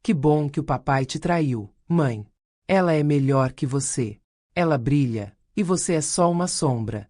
Que bom que o papai te traiu, mãe. Ela é melhor que você. Ela brilha, e você é só uma sombra.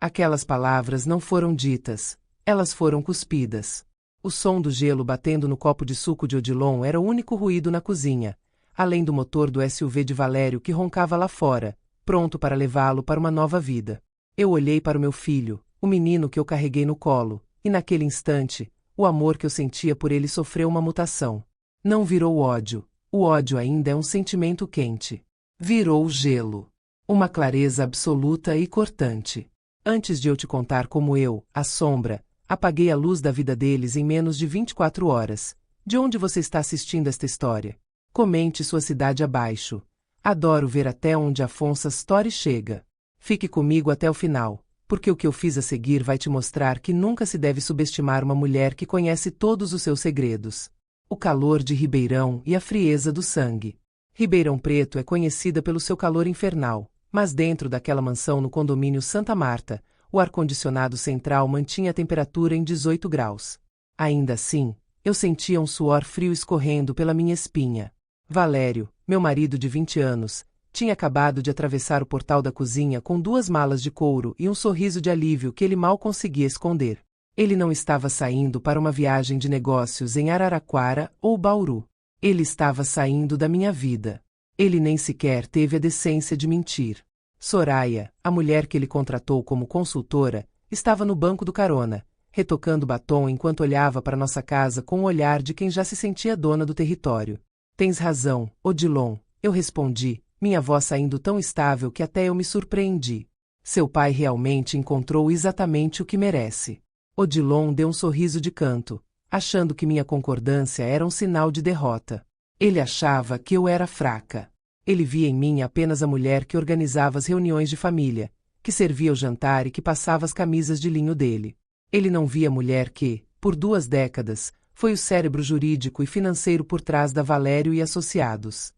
Aquelas palavras não foram ditas, elas foram cuspidas. O som do gelo batendo no copo de suco de Odilon era o único ruído na cozinha, além do motor do SUV de Valério que roncava lá fora, pronto para levá-lo para uma nova vida. Eu olhei para o meu filho, o menino que eu carreguei no colo, e naquele instante, o amor que eu sentia por ele sofreu uma mutação. Não virou ódio, o ódio ainda é um sentimento quente. Virou gelo. Uma clareza absoluta e cortante. Antes de eu te contar como eu, a sombra, apaguei a luz da vida deles em menos de 24 horas. De onde você está assistindo esta história? Comente sua cidade abaixo. Adoro ver até onde a Fonsa Story chega. Fique comigo até o final, porque o que eu fiz a seguir vai te mostrar que nunca se deve subestimar uma mulher que conhece todos os seus segredos. O calor de Ribeirão e a frieza do sangue. Ribeirão Preto é conhecida pelo seu calor infernal, mas dentro daquela mansão no condomínio Santa Marta, o ar-condicionado central mantinha a temperatura em 18 graus. Ainda assim, eu sentia um suor frio escorrendo pela minha espinha. Valério, meu marido de 20 anos, tinha acabado de atravessar o portal da cozinha com 2 malas de couro e um sorriso de alívio que ele mal conseguia esconder. Ele não estava saindo para uma viagem de negócios em Araraquara ou Bauru. Ele estava saindo da minha vida. Ele nem sequer teve a decência de mentir. Soraya, a mulher que ele contratou como consultora, estava no banco do carona, retocando batom enquanto olhava para nossa casa com o olhar de quem já se sentia dona do território. Tens razão, Odilon, eu respondi, minha voz saindo tão estável que até eu me surpreendi. Seu pai realmente encontrou exatamente o que merece. Odilon deu um sorriso de canto, achando que minha concordância era um sinal de derrota. Ele achava que eu era fraca. Ele via em mim apenas a mulher que organizava as reuniões de família, que servia o jantar e que passava as camisas de linho dele. Ele não via a mulher que, por 2 décadas, foi o cérebro jurídico e financeiro por trás da Valério e Associados.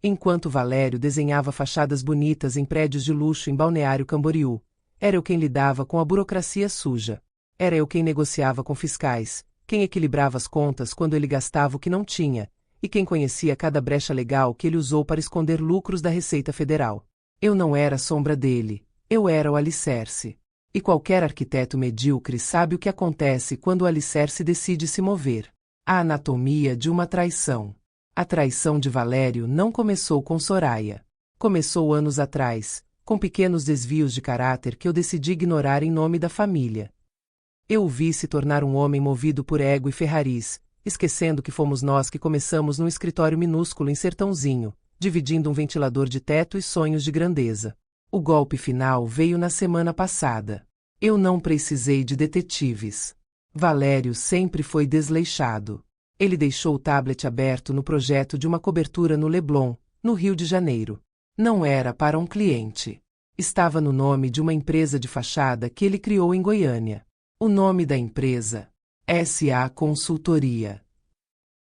Enquanto Valério desenhava fachadas bonitas em prédios de luxo em Balneário Camboriú, era eu quem lidava com a burocracia suja. Era eu quem negociava com fiscais, quem equilibrava as contas quando ele gastava o que não tinha, e quem conhecia cada brecha legal que ele usou para esconder lucros da Receita Federal. Eu não era a sombra dele, eu era o alicerce. E qualquer arquiteto medíocre sabe o que acontece quando o alicerce decide se mover. A anatomia de uma traição. A traição de Valério não começou com Soraya. Começou anos atrás, com pequenos desvios de caráter que eu decidi ignorar em nome da família. Eu o vi se tornar um homem movido por ego e ferraris, esquecendo que fomos nós que começamos num escritório minúsculo em Sertãozinho, dividindo um ventilador de teto e sonhos de grandeza. O golpe final veio na semana passada. Eu não precisei de detetives. Valério sempre foi desleixado. Ele deixou o tablet aberto no projeto de uma cobertura no Leblon, no Rio de Janeiro. Não era para um cliente. Estava no nome de uma empresa de fachada que ele criou em Goiânia. O nome da empresa: SA Consultoria.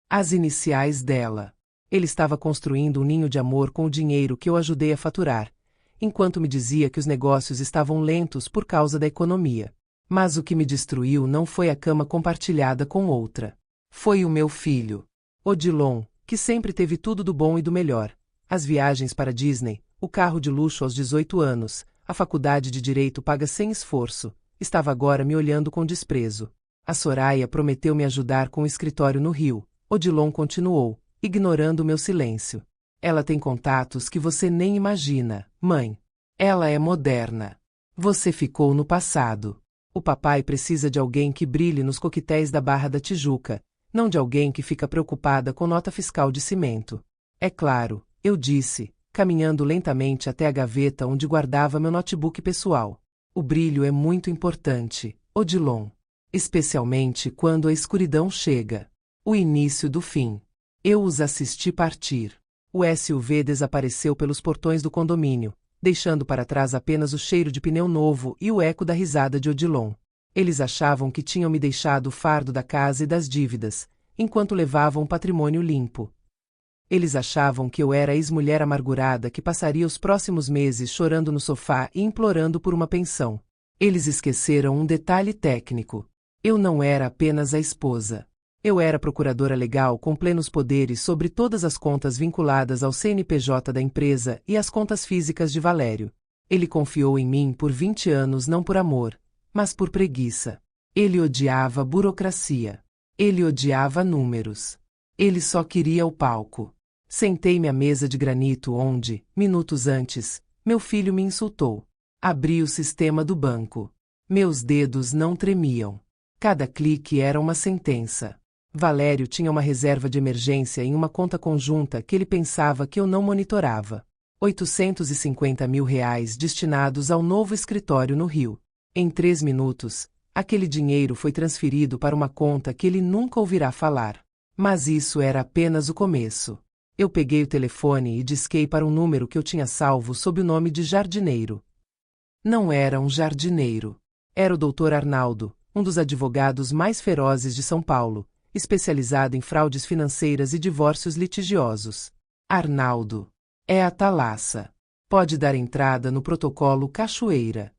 As iniciais dela. Ele estava construindo um ninho de amor com o dinheiro que eu ajudei a faturar, enquanto me dizia que os negócios estavam lentos por causa da economia. Mas o que me destruiu não foi a cama compartilhada com outra. Foi o meu filho. Odilon, que sempre teve tudo do bom e do melhor. As viagens para Disney, o carro de luxo aos 18 anos, a faculdade de direito paga sem esforço, estava agora me olhando com desprezo. A Soraya prometeu me ajudar com o escritório no Rio. Odilon continuou, ignorando meu silêncio. Ela tem contatos que você nem imagina, mãe. Ela é moderna. Você ficou no passado. O papai precisa de alguém que brilhe nos coquetéis da Barra da Tijuca, não de alguém que fica preocupada com nota fiscal de cimento. É claro, eu disse, caminhando lentamente até a gaveta onde guardava meu notebook pessoal. O brilho é muito importante, Odilon. Especialmente quando a escuridão chega. O início do fim. Eu os assisti partir. O SUV desapareceu pelos portões do condomínio, deixando para trás apenas o cheiro de pneu novo e o eco da risada de Odilon. Eles achavam que tinham me deixado o fardo da casa e das dívidas, enquanto levavam um patrimônio limpo. Eles achavam que eu era a ex-mulher amargurada que passaria os próximos meses chorando no sofá e implorando por uma pensão. Eles esqueceram um detalhe técnico. Eu não era apenas a esposa. Eu era procuradora legal com plenos poderes sobre todas as contas vinculadas ao CNPJ da empresa e as contas físicas de Valério. Ele confiou em mim por 20 anos não por amor, mas por preguiça. Ele odiava burocracia. Ele odiava números. Ele só queria o palco. Sentei-me à mesa de granito onde, minutos antes, meu filho me insultou. Abri o sistema do banco. Meus dedos não tremiam. Cada clique era uma sentença. Valério tinha uma reserva de emergência em uma conta conjunta que ele pensava que eu não monitorava. 850 mil reais destinados ao novo escritório no Rio. Em 3 minutos, aquele dinheiro foi transferido para uma conta que ele nunca ouvirá falar. Mas isso era apenas o começo. Eu peguei o telefone e disquei para um número que eu tinha salvo sob o nome de jardineiro. Não era um jardineiro. Era o Dr. Arnaldo, um dos advogados mais ferozes de São Paulo, especializado em fraudes financeiras e divórcios litigiosos. Arnaldo. É a Thalassa. Pode dar entrada no protocolo Cachoeira.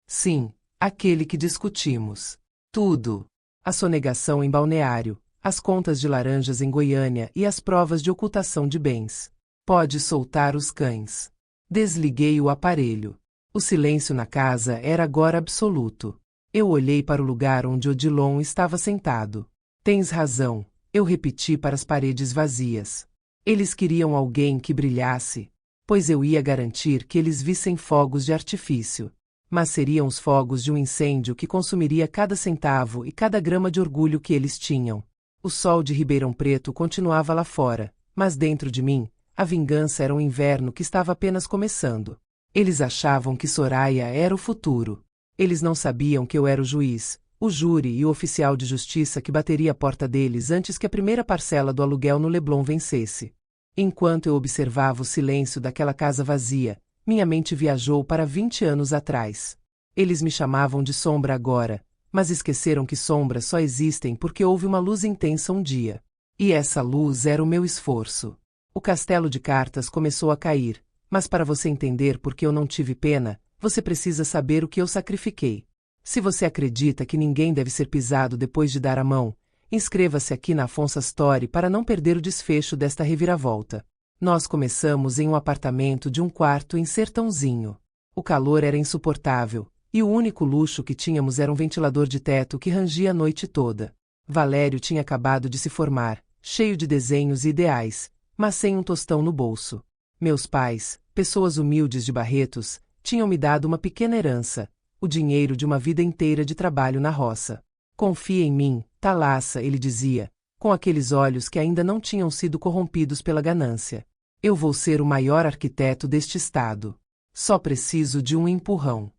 Sim, aquele que discutimos. Tudo. A sonegação em Balneário, as contas de laranjas em Goiânia e as provas de ocultação de bens. Pode soltar os cães. Desliguei o aparelho. O silêncio na casa era agora absoluto. Eu olhei para o lugar onde Odilon estava sentado. Tens razão, eu repeti para as paredes vazias. Eles queriam alguém que brilhasse, pois eu ia garantir que eles vissem fogos de artifício. Mas seriam os fogos de um incêndio que consumiria cada centavo e cada grama de orgulho que eles tinham. O sol de Ribeirão Preto continuava lá fora, mas dentro de mim, a vingança era um inverno que estava apenas começando. Eles achavam que Soraya era o futuro. Eles não sabiam que eu era o juiz, o júri e o oficial de justiça que bateria a porta deles antes que a primeira parcela do aluguel no Leblon vencesse. Enquanto eu observava o silêncio daquela casa vazia, minha mente viajou para 20 anos atrás. Eles me chamavam de sombra agora, mas esqueceram que sombras só existem porque houve uma luz intensa um dia. E essa luz era o meu esforço. O castelo de cartas começou a cair, mas para você entender por que eu não tive pena, você precisa saber o que eu sacrifiquei. Se você acredita que ninguém deve ser pisado depois de dar a mão, inscreva-se aqui na Afonso Story para não perder o desfecho desta reviravolta. Nós começamos em um apartamento de 1 quarto em Sertãozinho. O calor era insuportável, e o único luxo que tínhamos era um ventilador de teto que rangia a noite toda. Valério tinha acabado de se formar, cheio de desenhos e ideais, mas sem um tostão no bolso. Meus pais, pessoas humildes de Barretos, tinham me dado uma pequena herança, o dinheiro de uma vida inteira de trabalho na roça. Confia em mim, Thalassa, ele dizia, com aqueles olhos que ainda não tinham sido corrompidos pela ganância. Eu vou ser o maior arquiteto deste estado. Só preciso de um empurrão.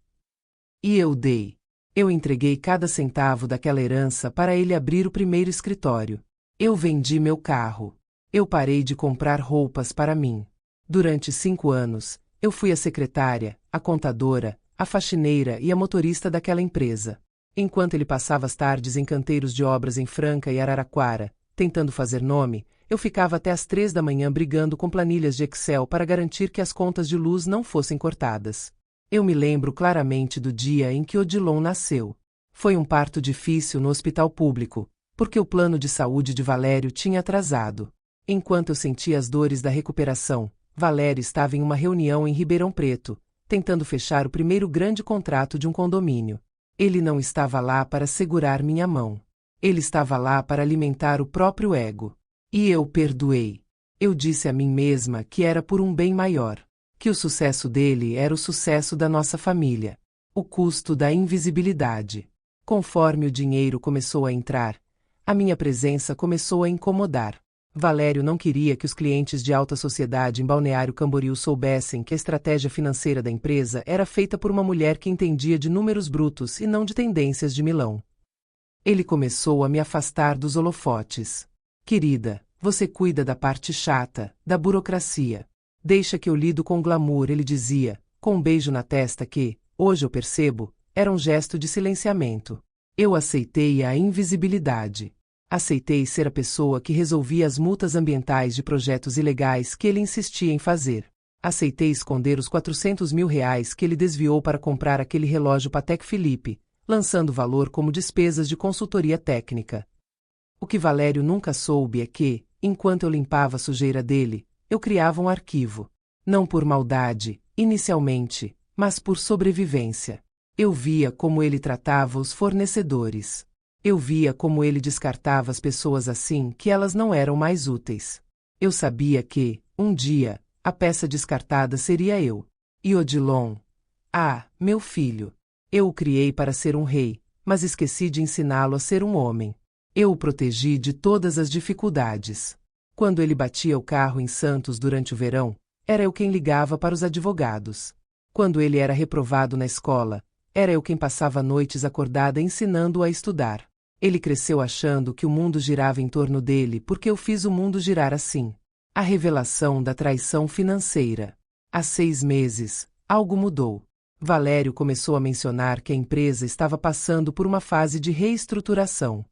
E eu dei. Eu entreguei cada centavo daquela herança para ele abrir o primeiro escritório. Eu vendi meu carro. Eu parei de comprar roupas para mim. Durante 5 anos, eu fui a secretária, a contadora, a faxineira e a motorista daquela empresa. Enquanto ele passava as tardes em canteiros de obras em Franca e Araraquara, tentando fazer nome, eu ficava até às 3 da manhã brigando com planilhas de Excel para garantir que as contas de luz não fossem cortadas. Eu me lembro claramente do dia em que Odilon nasceu. Foi um parto difícil no hospital público, porque o plano de saúde de Valério tinha atrasado. Enquanto eu sentia as dores da recuperação, Valério estava em uma reunião em Ribeirão Preto, tentando fechar o primeiro grande contrato de um condomínio. Ele não estava lá para segurar minha mão. Ele estava lá para alimentar o próprio ego. E eu perdoei. Eu disse a mim mesma que era por um bem maior. Que o sucesso dele era o sucesso da nossa família. O custo da invisibilidade. Conforme o dinheiro começou a entrar, a minha presença começou a incomodar. Valério não queria que os clientes de alta sociedade em Balneário Camboriú soubessem que a estratégia financeira da empresa era feita por uma mulher que entendia de números brutos e não de tendências de Milão. Ele começou a me afastar dos holofotes. Querida, você cuida da parte chata, da burocracia. Deixa que eu lido com glamour, ele dizia, com um beijo na testa que, hoje eu percebo, era um gesto de silenciamento. Eu aceitei a invisibilidade. Aceitei ser a pessoa que resolvia as multas ambientais de projetos ilegais que ele insistia em fazer. Aceitei esconder os 400 mil reais que ele desviou para comprar aquele relógio Patek Philippe, lançando o valor como despesas de consultoria técnica. O que Valério nunca soube é que, enquanto eu limpava a sujeira dele, eu criava um arquivo. Não por maldade, inicialmente, mas por sobrevivência. Eu via como ele tratava os fornecedores. Eu via como ele descartava as pessoas assim que elas não eram mais úteis. Eu sabia que, um dia, a peça descartada seria eu. E Odilon? Ah, meu filho. Eu o criei para ser um rei, mas esqueci de ensiná-lo a ser um homem. Eu o protegi de todas as dificuldades. Quando ele batia o carro em Santos durante o verão, era eu quem ligava para os advogados. Quando ele era reprovado na escola, era eu quem passava noites acordada ensinando-o a estudar. Ele cresceu achando que o mundo girava em torno dele porque eu fiz o mundo girar assim. A revelação da traição financeira. Há 6 meses, algo mudou. Valério começou a mencionar que a empresa estava passando por uma fase de reestruturação.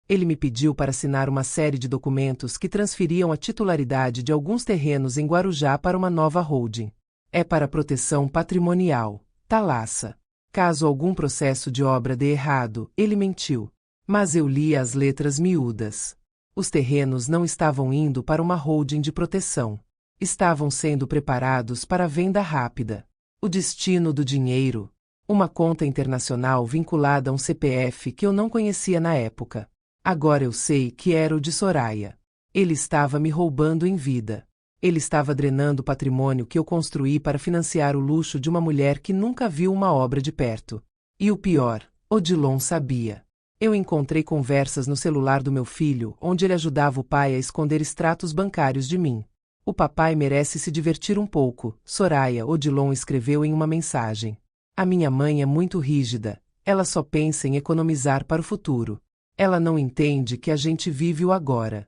Ele me pediu para assinar uma série de documentos que transferiam a titularidade de alguns terrenos em Guarujá para uma nova holding. É para proteção patrimonial, Thalassa. Caso algum processo de obra dê errado, ele mentiu. Mas eu li as letras miúdas. Os terrenos não estavam indo para uma holding de proteção. Estavam sendo preparados para venda rápida. O destino do dinheiro. Uma conta internacional vinculada a um CPF que eu não conhecia na época. Agora eu sei que era o de Soraya. Ele estava me roubando em vida. Ele estava drenando o patrimônio que eu construí para financiar o luxo de uma mulher que nunca viu uma obra de perto. E o pior, Odilon sabia. Eu encontrei conversas no celular do meu filho onde ele ajudava o pai a esconder extratos bancários de mim. O papai merece se divertir um pouco, Soraya, Odilon escreveu em uma mensagem. A minha mãe é muito rígida, ela só pensa em economizar para o futuro. Ela não entende que a gente vive o agora.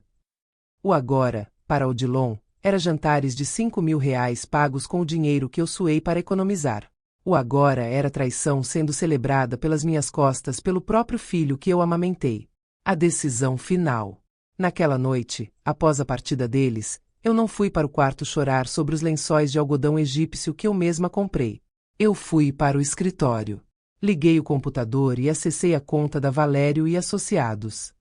O agora, para Odilon, era jantares de R$ 5.000 pagos com o dinheiro que eu suei para economizar. O agora era traição sendo celebrada pelas minhas costas pelo próprio filho que eu amamentei. A decisão final. Naquela noite, após a partida deles, eu não fui para o quarto chorar sobre os lençóis de algodão egípcio que eu mesma comprei. Eu fui para o escritório. Liguei o computador e acessei a conta da Valério e Associados.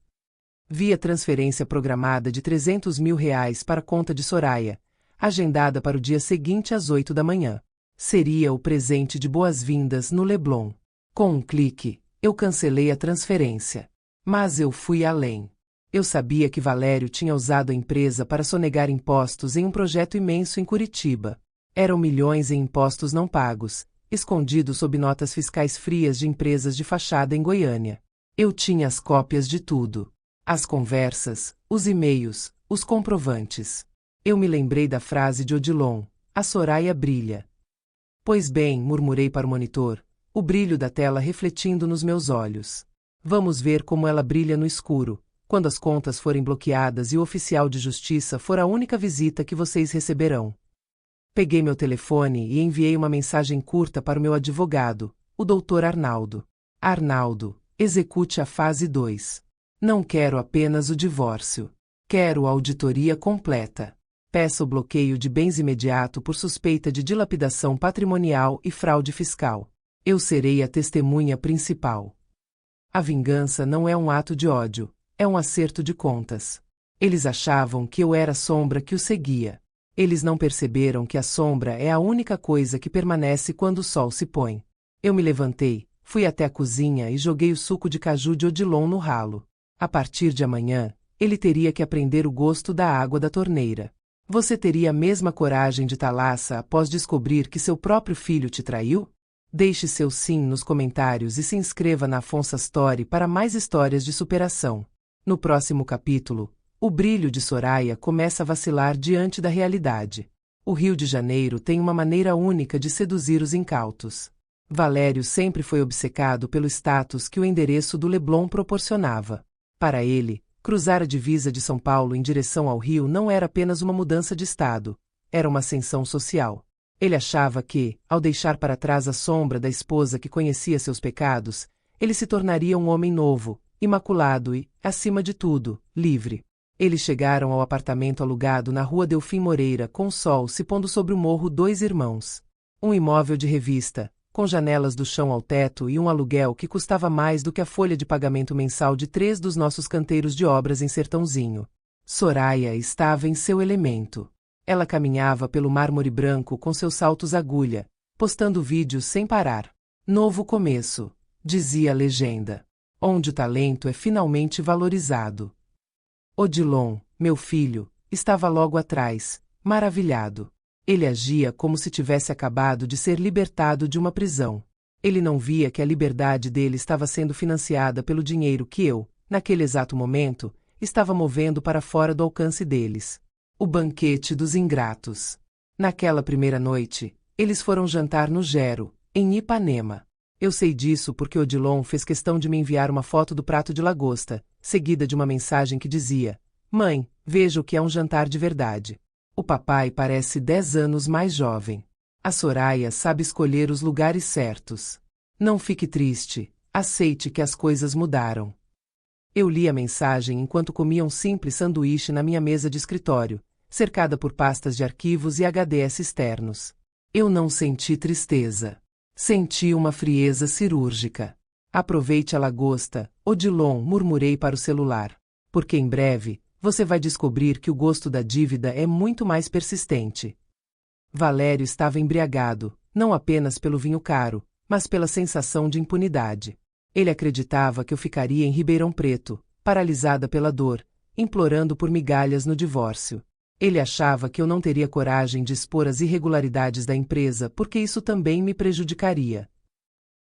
Vi a transferência programada de R$ 300.000 para a conta de Soraya, agendada para o dia seguinte às 8 da manhã. Seria o presente de boas-vindas no Leblon. Com um clique, eu cancelei a transferência. Mas eu fui além. Eu sabia que Valério tinha usado a empresa para sonegar impostos em um projeto imenso em Curitiba. Eram milhões em impostos não pagos, escondidos sob notas fiscais frias de empresas de fachada em Goiânia. Eu tinha as cópias de tudo. As conversas, os e-mails, os comprovantes. Eu me lembrei da frase de Odilon: a Soraya brilha. Pois bem, murmurei para o monitor, o brilho da tela refletindo nos meus olhos. Vamos ver como ela brilha no escuro, quando as contas forem bloqueadas e o oficial de justiça for a única visita que vocês receberão. Peguei meu telefone e enviei uma mensagem curta para o meu advogado, o Dr. Arnaldo. Arnaldo, execute a fase 2. Não quero apenas o divórcio. Quero a auditoria completa. Peça o bloqueio de bens imediato por suspeita de dilapidação patrimonial e fraude fiscal. Eu serei a testemunha principal. A vingança não é um ato de ódio, é um acerto de contas. Eles achavam que eu era a sombra que os seguia. Eles não perceberam que a sombra é a única coisa que permanece quando o sol se põe. Eu me levantei, fui até a cozinha e joguei o suco de caju de Odilon no ralo. A partir de amanhã, ele teria que aprender o gosto da água da torneira. Você teria a mesma coragem de Thalassa após descobrir que seu próprio filho te traiu? Deixe seu sim nos comentários e se inscreva na Afonso Story para mais histórias de superação. No próximo capítulo, o brilho de Soraya começa a vacilar diante da realidade. O Rio de Janeiro tem uma maneira única de seduzir os incautos. Valério sempre foi obcecado pelo status que o endereço do Leblon proporcionava. Para ele, cruzar a divisa de São Paulo em direção ao Rio não era apenas uma mudança de estado, era uma ascensão social. Ele achava que, ao deixar para trás a sombra da esposa que conhecia seus pecados, ele se tornaria um homem novo, imaculado e, acima de tudo, livre. Eles chegaram ao apartamento alugado na rua Delfim Moreira com o sol se pondo sobre o morro Dois Irmãos. Um imóvel de revista, com janelas do chão ao teto e um aluguel que custava mais do que a folha de pagamento mensal de 3 dos nossos canteiros de obras em Sertãozinho. Soraya estava em seu elemento. Ela caminhava pelo mármore branco com seus saltos agulha, postando vídeos sem parar. Novo começo, dizia a legenda, onde o talento é finalmente valorizado. Odilon, meu filho, estava logo atrás, maravilhado. Ele agia como se tivesse acabado de ser libertado de uma prisão. Ele não via que a liberdade dele estava sendo financiada pelo dinheiro que eu, naquele exato momento, estava movendo para fora do alcance deles. O banquete dos ingratos. Naquela primeira noite, eles foram jantar no Gero, em Ipanema. Eu sei disso porque Odilon fez questão de me enviar uma foto do prato de lagosta, seguida de uma mensagem que dizia: Mãe, veja o que é um jantar de verdade. O papai parece 10 anos mais jovem. A Soraya sabe escolher os lugares certos. Não fique triste, aceite que as coisas mudaram. Eu li a mensagem enquanto comia um simples sanduíche na minha mesa de escritório, cercada por pastas de arquivos e HDs externos. Eu não senti tristeza. Senti uma frieza cirúrgica. Aproveite a lagosta, Odilon, murmurei para o celular. Porque em breve, você vai descobrir que o gosto da dívida é muito mais persistente. Valério estava embriagado, não apenas pelo vinho caro, mas pela sensação de impunidade. Ele acreditava que eu ficaria em Ribeirão Preto, paralisada pela dor, implorando por migalhas no divórcio. Ele achava que eu não teria coragem de expor as irregularidades da empresa porque isso também me prejudicaria.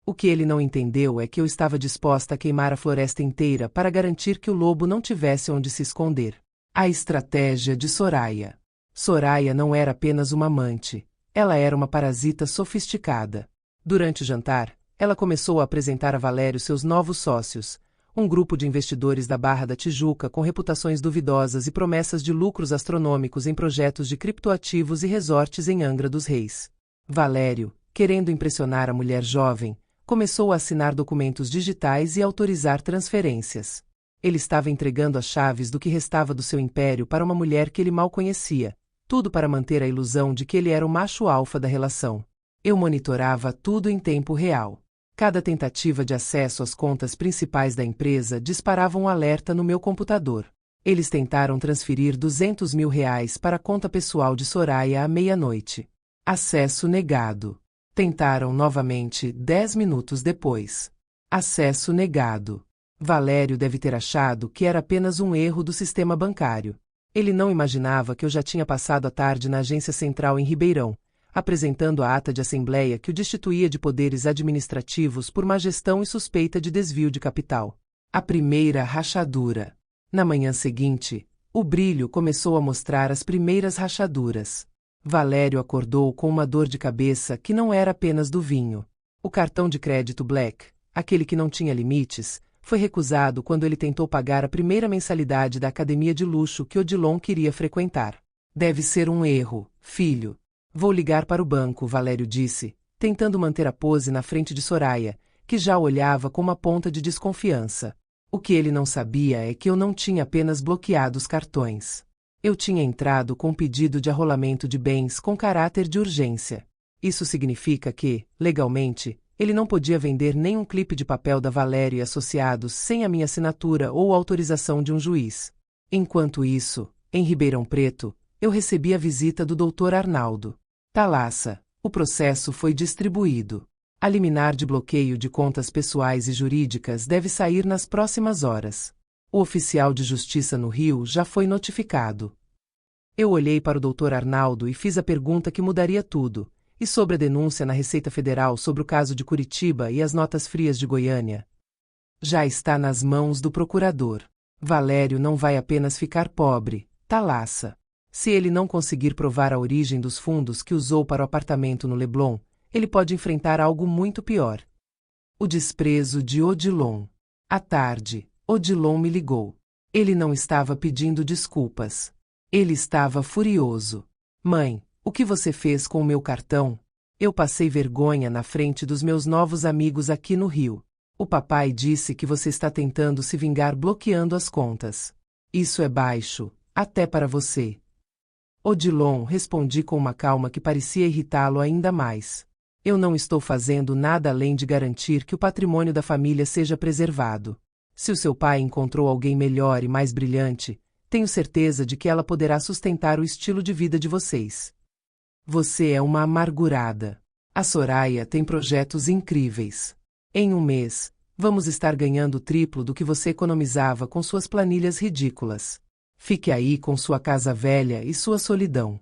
O que ele não entendeu é que eu estava disposta a queimar a floresta inteira para garantir que o lobo não tivesse onde se esconder. A estratégia de Soraya. Soraya não era apenas uma amante, ela era uma parasita sofisticada. Durante o jantar, ela começou a apresentar a Valério seus novos sócios, um grupo de investidores da Barra da Tijuca com reputações duvidosas e promessas de lucros astronômicos em projetos de criptoativos e resorts em Angra dos Reis. Valério, querendo impressionar a mulher jovem, começou a assinar documentos digitais e autorizar transferências. Ele estava entregando as chaves do que restava do seu império para uma mulher que ele mal conhecia, tudo para manter a ilusão de que ele era o macho alfa da relação. Eu monitorava tudo em tempo real. Cada tentativa de acesso às contas principais da empresa disparava um alerta no meu computador. Eles tentaram transferir R$ 200 mil para a conta pessoal de Soraya à meia-noite. Acesso negado. Tentaram novamente 10 minutos depois. Acesso negado. Valério deve ter achado que era apenas um erro do sistema bancário. Ele não imaginava que eu já tinha passado a tarde na agência central em Ribeirão, apresentando a ata de assembleia que o destituía de poderes administrativos por má gestão e suspeita de desvio de capital. A primeira rachadura. Na manhã seguinte, o brilho começou a mostrar as primeiras rachaduras. Valério acordou com uma dor de cabeça que não era apenas do vinho. O cartão de crédito Black, aquele que não tinha limites, foi recusado quando ele tentou pagar a primeira mensalidade da academia de luxo que Odilon queria frequentar. Deve ser um erro, filho. Vou ligar para o banco, Valério disse, tentando manter a pose na frente de Soraya, que já olhava com uma ponta de desconfiança. O que ele não sabia é que eu não tinha apenas bloqueado os cartões. Eu tinha entrado com um pedido de arrolamento de bens com caráter de urgência. Isso significa que, legalmente, ele não podia vender nenhum clipe de papel da Valério e Associados sem a minha assinatura ou autorização de um juiz. Enquanto isso, em Ribeirão Preto, eu recebi a visita do Dr. Arnaldo. Thalassa, o processo foi distribuído. A liminar de bloqueio de contas pessoais e jurídicas deve sair nas próximas horas. O oficial de justiça no Rio já foi notificado. Eu olhei para o Dr. Arnaldo e fiz a pergunta que mudaria tudo. E sobre a denúncia na Receita Federal sobre o caso de Curitiba e as notas frias de Goiânia? Já está nas mãos do procurador. Valério não vai apenas ficar pobre, Thalassa. Se ele não conseguir provar a origem dos fundos que usou para o apartamento no Leblon, ele pode enfrentar algo muito pior. O desprezo de Odilon. À tarde, Odilon me ligou. Ele não estava pedindo desculpas. Ele estava furioso. Mãe, o que você fez com o meu cartão? Eu passei vergonha na frente dos meus novos amigos aqui no Rio. O papai disse que você está tentando se vingar bloqueando as contas. Isso é baixo, até para você. Odilon, respondi com uma calma que parecia irritá-lo ainda mais. Eu não estou fazendo nada além de garantir que o patrimônio da família seja preservado. Se o seu pai encontrou alguém melhor e mais brilhante, tenho certeza de que ela poderá sustentar o estilo de vida de vocês. Você é uma amargurada. A Soraya tem projetos incríveis. Em um mês, vamos estar ganhando o triplo do que você economizava com suas planilhas ridículas. Fique aí com sua casa velha e sua solidão.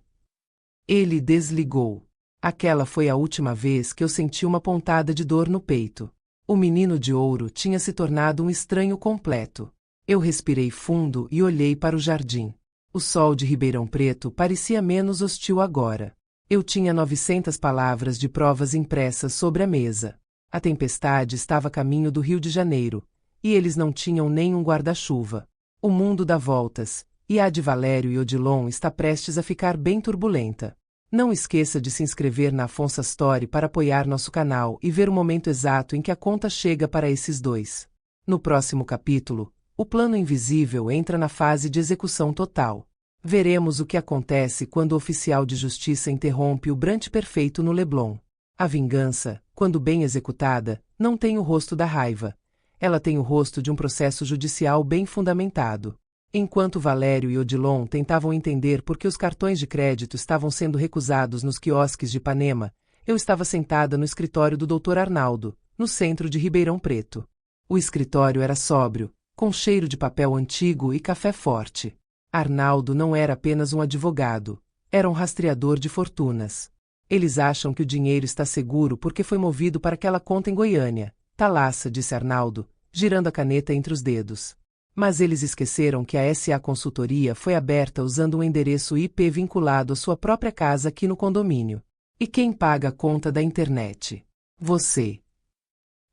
Ele desligou. Aquela foi a última vez que eu senti uma pontada de dor no peito. O menino de ouro tinha se tornado um estranho completo. Eu respirei fundo e olhei para o jardim. O sol de Ribeirão Preto parecia menos hostil agora. Eu tinha 900 palavras de provas impressas sobre a mesa. A tempestade estava a caminho do Rio de Janeiro, e eles não tinham nem um guarda-chuva. O mundo dá voltas, e a de Valério e Odilon está prestes a ficar bem turbulenta. Não esqueça de se inscrever na Afonso Story para apoiar nosso canal e ver o momento exato em que a conta chega para esses dois. No próximo capítulo, o plano invisível entra na fase de execução total. Veremos o que acontece quando o oficial de justiça interrompe o brunch perfeito no Leblon. A vingança, quando bem executada, não tem o rosto da raiva. Ela tem o rosto de um processo judicial bem fundamentado. Enquanto Valério e Odilon tentavam entender por que os cartões de crédito estavam sendo recusados nos quiosques de Ipanema, eu estava sentada no escritório do Dr. Arnaldo, no centro de Ribeirão Preto. O escritório era sóbrio, com cheiro de papel antigo e café forte. Arnaldo não era apenas um advogado, era um rastreador de fortunas. Eles acham que o dinheiro está seguro porque foi movido para aquela conta em Goiânia. Thalassa, disse Arnaldo, girando a caneta entre os dedos. Mas eles esqueceram que a SA Consultoria foi aberta usando um endereço IP vinculado à sua própria casa aqui no condomínio. E quem paga a conta da internet? Você.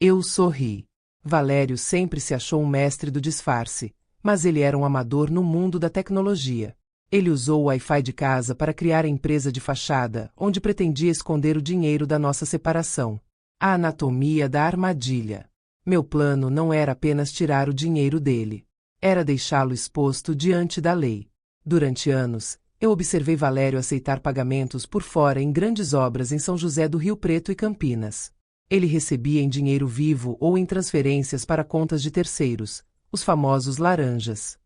Eu sorri. Valério sempre se achou um mestre do disfarce, mas ele era um amador no mundo da tecnologia. Ele usou o Wi-Fi de casa para criar a empresa de fachada, onde pretendia esconder o dinheiro da nossa separação. A anatomia da armadilha. Meu plano não era apenas tirar o dinheiro dele. Era deixá-lo exposto diante da lei. Durante anos, eu observei Valério aceitar pagamentos por fora em grandes obras em São José do Rio Preto e Campinas. Ele recebia em dinheiro vivo ou em transferências para contas de terceiros, os famosos laranjas.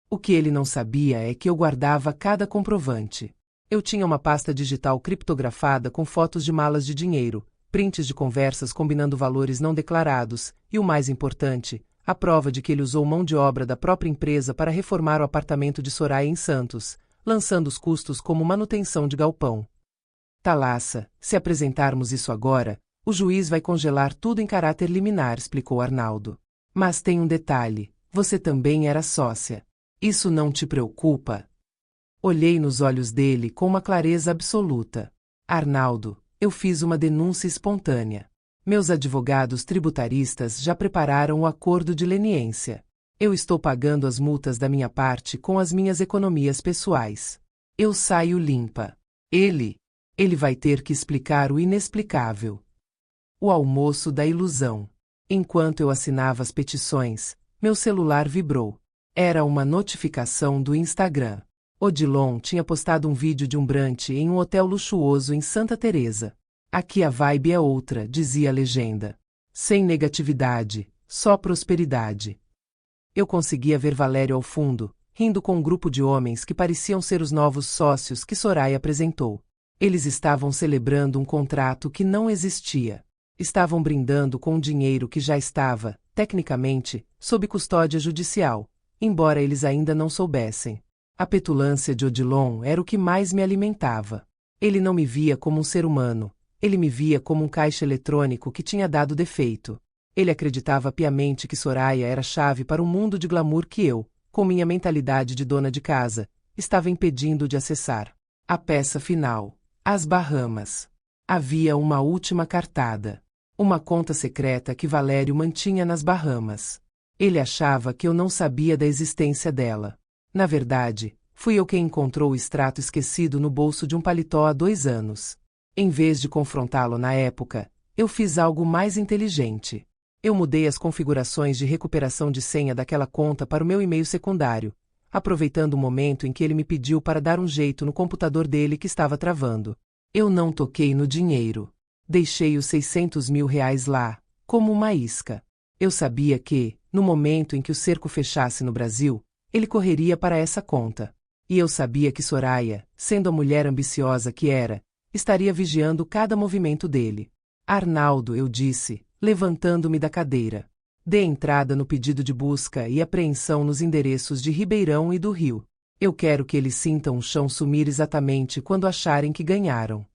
O que ele não sabia é que eu guardava cada comprovante. Eu tinha uma pasta digital criptografada com fotos de malas de dinheiro, prints de conversas combinando valores não declarados, e o mais importante, a prova de que ele usou mão de obra da própria empresa para reformar o apartamento de Soraya em Santos, lançando os custos como manutenção de galpão. Thalassa, se apresentarmos isso agora, o juiz vai congelar tudo em caráter liminar, explicou Arnaldo. Mas tem um detalhe, você também era sócia. Isso não te preocupa? Olhei nos olhos dele com uma clareza absoluta. Arnaldo, eu fiz uma denúncia espontânea. Meus advogados tributaristas já prepararam o acordo de leniência. Eu estou pagando as multas da minha parte com as minhas economias pessoais. Eu saio limpa. Ele vai ter que explicar o inexplicável. O almoço da ilusão. Enquanto eu assinava as petições, meu celular vibrou. Era uma notificação do Instagram. Odilon tinha postado um vídeo de um brunch em um hotel luxuoso em Santa Teresa. Aqui a vibe é outra, dizia a legenda. Sem negatividade, só prosperidade. Eu conseguia ver Valério ao fundo, rindo com um grupo de homens que pareciam ser os novos sócios que Soraya apresentou. Eles estavam celebrando um contrato que não existia. Estavam brindando com um dinheiro que já estava, tecnicamente, sob custódia judicial, embora eles ainda não soubessem. A petulância de Odilon era o que mais me alimentava. Ele não me via como um ser humano. Ele me via como um caixa eletrônico que tinha dado defeito. Ele acreditava piamente que Soraya era a chave para o mundo de glamour que eu, com minha mentalidade de dona de casa, estava impedindo de acessar. A peça final. As Bahamas. Havia uma última cartada. Uma conta secreta que Valério mantinha nas Bahamas. Ele achava que eu não sabia da existência dela. Na verdade, fui eu quem encontrou o extrato esquecido no bolso de um paletó há 2 anos. Em vez de confrontá-lo na época, eu fiz algo mais inteligente. Eu mudei as configurações de recuperação de senha daquela conta para o meu e-mail secundário, aproveitando o momento em que ele me pediu para dar um jeito no computador dele que estava travando. Eu não toquei no dinheiro. Deixei os 600 mil reais lá, como uma isca. Eu sabia que, no momento em que o cerco fechasse no Brasil, ele correria para essa conta. E eu sabia que Soraya, sendo a mulher ambiciosa que era, estaria vigiando cada movimento dele. Arnaldo, eu disse, levantando-me da cadeira. Dê entrada no pedido de busca e apreensão nos endereços de Ribeirão e do Rio. Eu quero que eles sintam o chão sumir exatamente quando acharem que ganharam.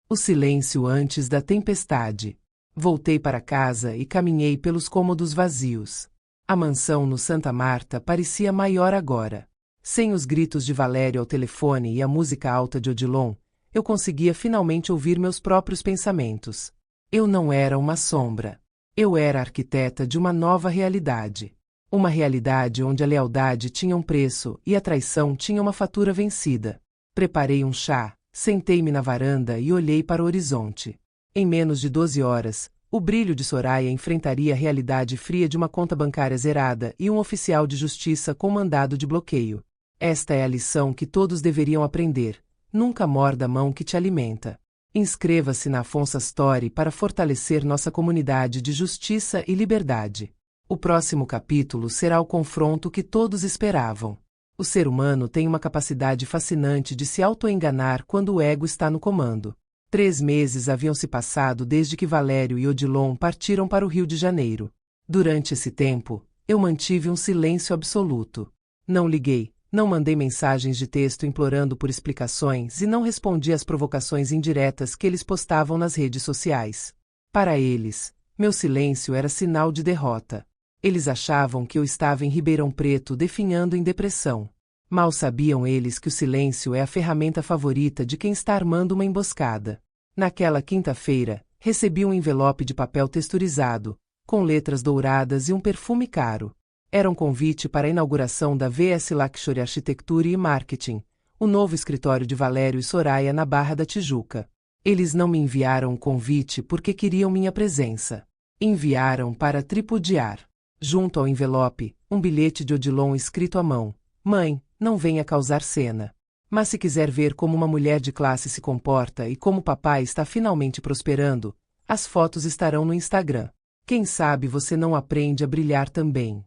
O silêncio antes da tempestade. Voltei para casa e caminhei pelos cômodos vazios. A mansão no Santa Marta parecia maior agora. Sem os gritos de Valério ao telefone e a música alta de Odilon, eu conseguia finalmente ouvir meus próprios pensamentos. Eu não era uma sombra. Eu era arquiteta de uma nova realidade. Uma realidade onde a lealdade tinha um preço e a traição tinha uma fatura vencida. Preparei um chá, sentei-me na varanda e olhei para o horizonte. Em menos de 12 horas, o brilho de Soraya enfrentaria a realidade fria de uma conta bancária zerada e um oficial de justiça com mandado de bloqueio. Esta é a lição que todos deveriam aprender. Nunca morda a mão que te alimenta. Inscreva-se na Afonso Story para fortalecer nossa comunidade de justiça e liberdade. O próximo capítulo será o confronto que todos esperavam. O ser humano tem uma capacidade fascinante de se autoenganar quando o ego está no comando. 3 meses haviam se passado desde que Valério e Odilon partiram para o Rio de Janeiro. Durante esse tempo, eu mantive um silêncio absoluto. Não liguei, não mandei mensagens de texto implorando por explicações e não respondi às provocações indiretas que eles postavam nas redes sociais. Para eles, meu silêncio era sinal de derrota. Eles achavam que eu estava em Ribeirão Preto definhando em depressão. Mal sabiam eles que o silêncio é a ferramenta favorita de quem está armando uma emboscada. Naquela quinta-feira, recebi um envelope de papel texturizado, com letras douradas e um perfume caro. Era um convite para a inauguração da VS Luxury Arquitetura e Marketing, o novo escritório de Valério e Soraya na Barra da Tijuca. Eles não me enviaram o convite porque queriam minha presença. Enviaram para tripudiar. Junto ao envelope, um bilhete de Odilon escrito à mão. Mãe, não venha causar cena. Mas se quiser ver como uma mulher de classe se comporta e como papai está finalmente prosperando, as fotos estarão no Instagram. Quem sabe você não aprende a brilhar também.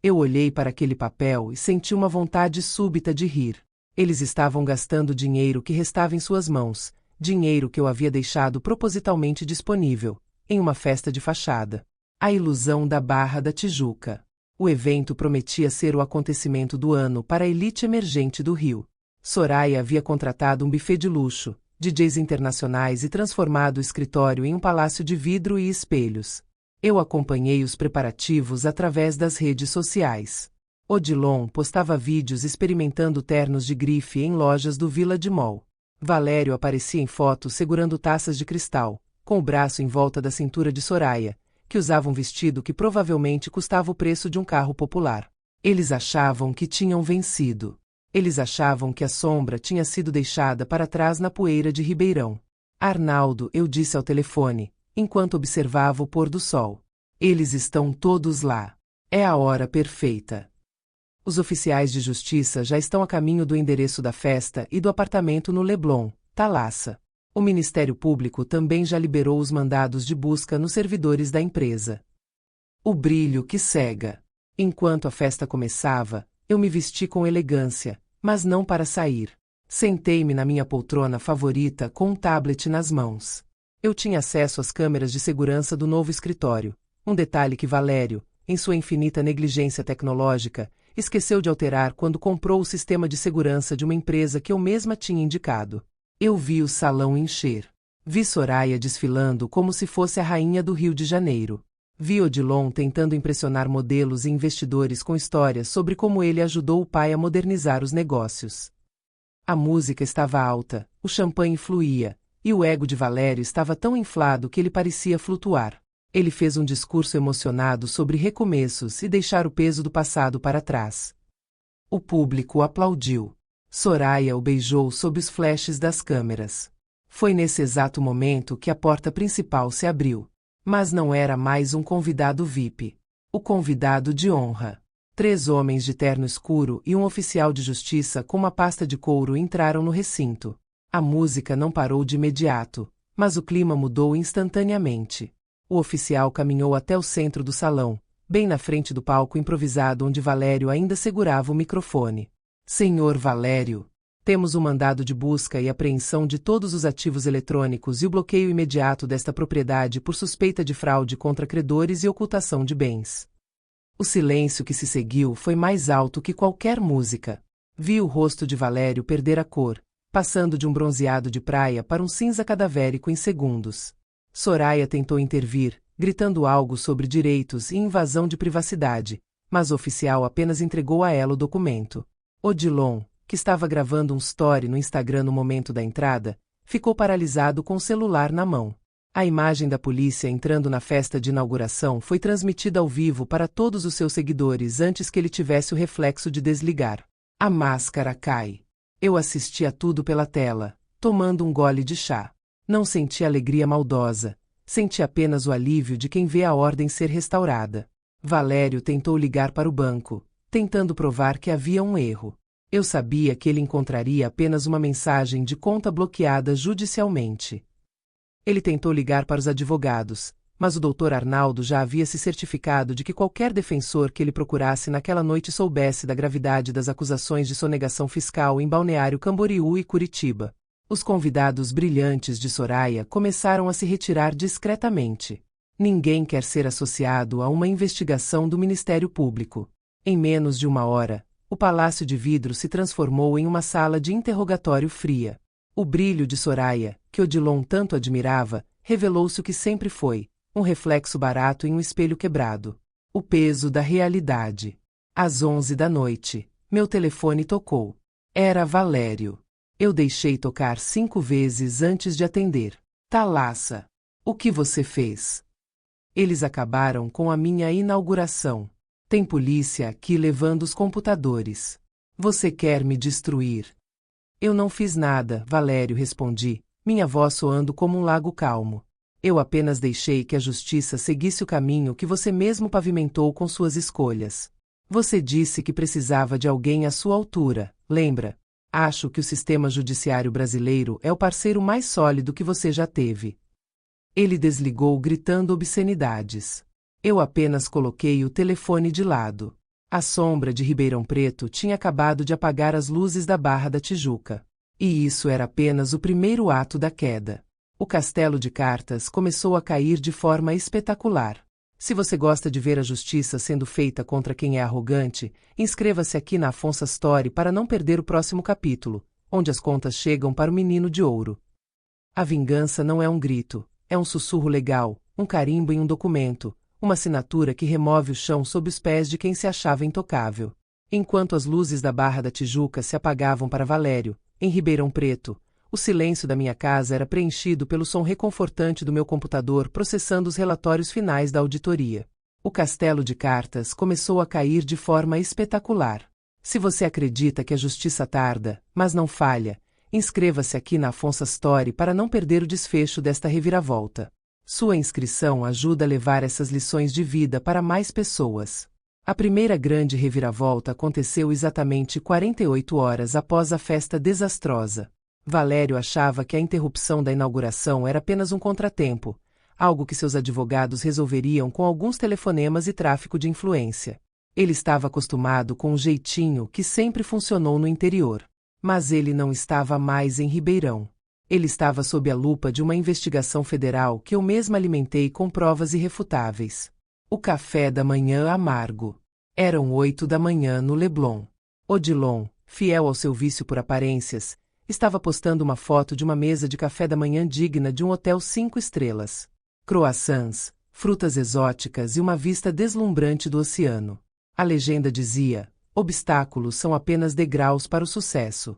Eu olhei para aquele papel e senti uma vontade súbita de rir. Eles estavam gastando dinheiro que restava em suas mãos, dinheiro que eu havia deixado propositalmente disponível, em uma festa de fachada. A ilusão da Barra da Tijuca. O evento prometia ser o acontecimento do ano para a elite emergente do Rio. Soraya havia contratado um buffet de luxo, DJs internacionais e transformado o escritório em um palácio de vidro e espelhos. Eu acompanhei os preparativos através das redes sociais. Odilon postava vídeos experimentando ternos de grife em lojas do Village Mall. Valério aparecia em fotos segurando taças de cristal, com o braço em volta da cintura de Soraya, que usava um vestido que provavelmente custava o preço de um carro popular. Eles achavam que tinham vencido. Eles achavam que a sombra tinha sido deixada para trás na poeira de Ribeirão. Arnaldo, eu disse ao telefone, enquanto observava o pôr do sol. Eles estão todos lá. É a hora perfeita. Os oficiais de justiça já estão a caminho do endereço da festa e do apartamento no Leblon, Thalassa. O Ministério Público também já liberou os mandados de busca nos servidores da empresa. O brilho que cega. Enquanto a festa começava, eu me vesti com elegância, mas não para sair. Sentei-me na minha poltrona favorita com um tablet nas mãos. Eu tinha acesso às câmeras de segurança do novo escritório, um detalhe que Valério, em sua infinita negligência tecnológica, esqueceu de alterar quando comprou o sistema de segurança de uma empresa que eu mesma tinha indicado. Eu vi o salão encher. Vi Soraya desfilando como se fosse a rainha do Rio de Janeiro. Vi Odilon tentando impressionar modelos e investidores com histórias sobre como ele ajudou o pai a modernizar os negócios. A música estava alta, o champanhe fluía, e o ego de Valério estava tão inflado que ele parecia flutuar. Ele fez um discurso emocionado sobre recomeços e deixar o peso do passado para trás. O público aplaudiu. Soraya o beijou sob os flashes das câmeras. Foi nesse exato momento que a porta principal se abriu. Mas não era mais um convidado VIP. O convidado de honra. 3 homens de terno escuro e um oficial de justiça com uma pasta de couro entraram no recinto. A música não parou de imediato, Mas o clima mudou instantaneamente. O oficial caminhou até o centro do salão, bem na frente do palco improvisado onde Valério ainda segurava o microfone. Senhor Valério, temos um mandado de busca e apreensão de todos os ativos eletrônicos e o bloqueio imediato desta propriedade por suspeita de fraude contra credores e ocultação de bens. O silêncio que se seguiu foi mais alto que qualquer música. Vi o rosto de Valério perder a cor, passando de um bronzeado de praia para um cinza cadavérico em segundos. Soraya tentou intervir, gritando algo sobre direitos e invasão de privacidade, mas o oficial apenas entregou a ela o documento. Odilon, que estava gravando um story no Instagram no momento da entrada, ficou paralisado com o celular na mão. A imagem da polícia entrando na festa de inauguração foi transmitida ao vivo para todos os seus seguidores antes que ele tivesse o reflexo de desligar. A máscara cai. Eu assisti a tudo pela tela, tomando um gole de chá. Não senti alegria maldosa, senti apenas o alívio de quem vê a ordem ser restaurada. Valério tentou ligar para o banco, tentando provar que havia um erro. Eu sabia que ele encontraria apenas uma mensagem de conta bloqueada judicialmente. Ele tentou ligar para os advogados, mas o Dr. Arnaldo já havia se certificado de que qualquer defensor que ele procurasse naquela noite soubesse da gravidade das acusações de sonegação fiscal em Balneário Camboriú e Curitiba. Os convidados brilhantes de Soraya começaram a se retirar discretamente. Ninguém quer ser associado a uma investigação do Ministério Público. Em menos de uma hora, o Palácio de Vidro se transformou em uma sala de interrogatório fria. O brilho de Soraya, que Odilon tanto admirava, revelou-se o que sempre foi, um reflexo barato em um espelho quebrado. O peso da realidade. Às 11 da noite, meu telefone tocou. Era Valério. Eu deixei tocar 5 vezes antes de atender. Thalassa, o que você fez? Eles acabaram com a minha inauguração. Tem polícia aqui levando os computadores. Você quer me destruir? Eu não fiz nada, Valério, respondi, minha voz soando como um lago calmo. Eu apenas deixei que a justiça seguisse o caminho que você mesmo pavimentou com suas escolhas. Você disse que precisava de alguém à sua altura, lembra? Acho que o sistema judiciário brasileiro é o parceiro mais sólido que você já teve. Ele desligou gritando obscenidades. Eu apenas coloquei o telefone de lado. A sombra de Ribeirão Preto tinha acabado de apagar as luzes da Barra da Tijuca. E isso era apenas o primeiro ato da queda. O castelo de cartas começou a cair de forma espetacular. Se você gosta de ver a justiça sendo feita contra quem é arrogante, inscreva-se aqui na Afonso Story para não perder o próximo capítulo, onde as contas chegam para o menino de ouro. A vingança não é um grito, é um sussurro legal, um carimbo em um documento, uma assinatura que remove o chão sob os pés de quem se achava intocável. Enquanto as luzes da Barra da Tijuca se apagavam para Valério, em Ribeirão Preto, o silêncio da minha casa era preenchido pelo som reconfortante do meu computador processando os relatórios finais da auditoria. O castelo de cartas começou a cair de forma espetacular. Se você acredita que a justiça tarda, mas não falha, inscreva-se aqui na Afonso Story para não perder o desfecho desta reviravolta. Sua inscrição ajuda a levar essas lições de vida para mais pessoas. A primeira grande reviravolta aconteceu exatamente 48 horas após a festa desastrosa. Valério achava que a interrupção da inauguração era apenas um contratempo, algo que seus advogados resolveriam com alguns telefonemas e tráfico de influência. Ele estava acostumado com um jeitinho que sempre funcionou no interior. Mas ele não estava mais em Ribeirão. Ele estava sob a lupa de uma investigação federal que eu mesma alimentei com provas irrefutáveis. O café da manhã amargo. Eram 8 da manhã no Leblon. Odilon, fiel ao seu vício por aparências, estava postando uma foto de uma mesa de café da manhã digna de um hotel 5 estrelas. Croissants, frutas exóticas e uma vista deslumbrante do oceano. A legenda dizia: obstáculos são apenas degraus para o sucesso.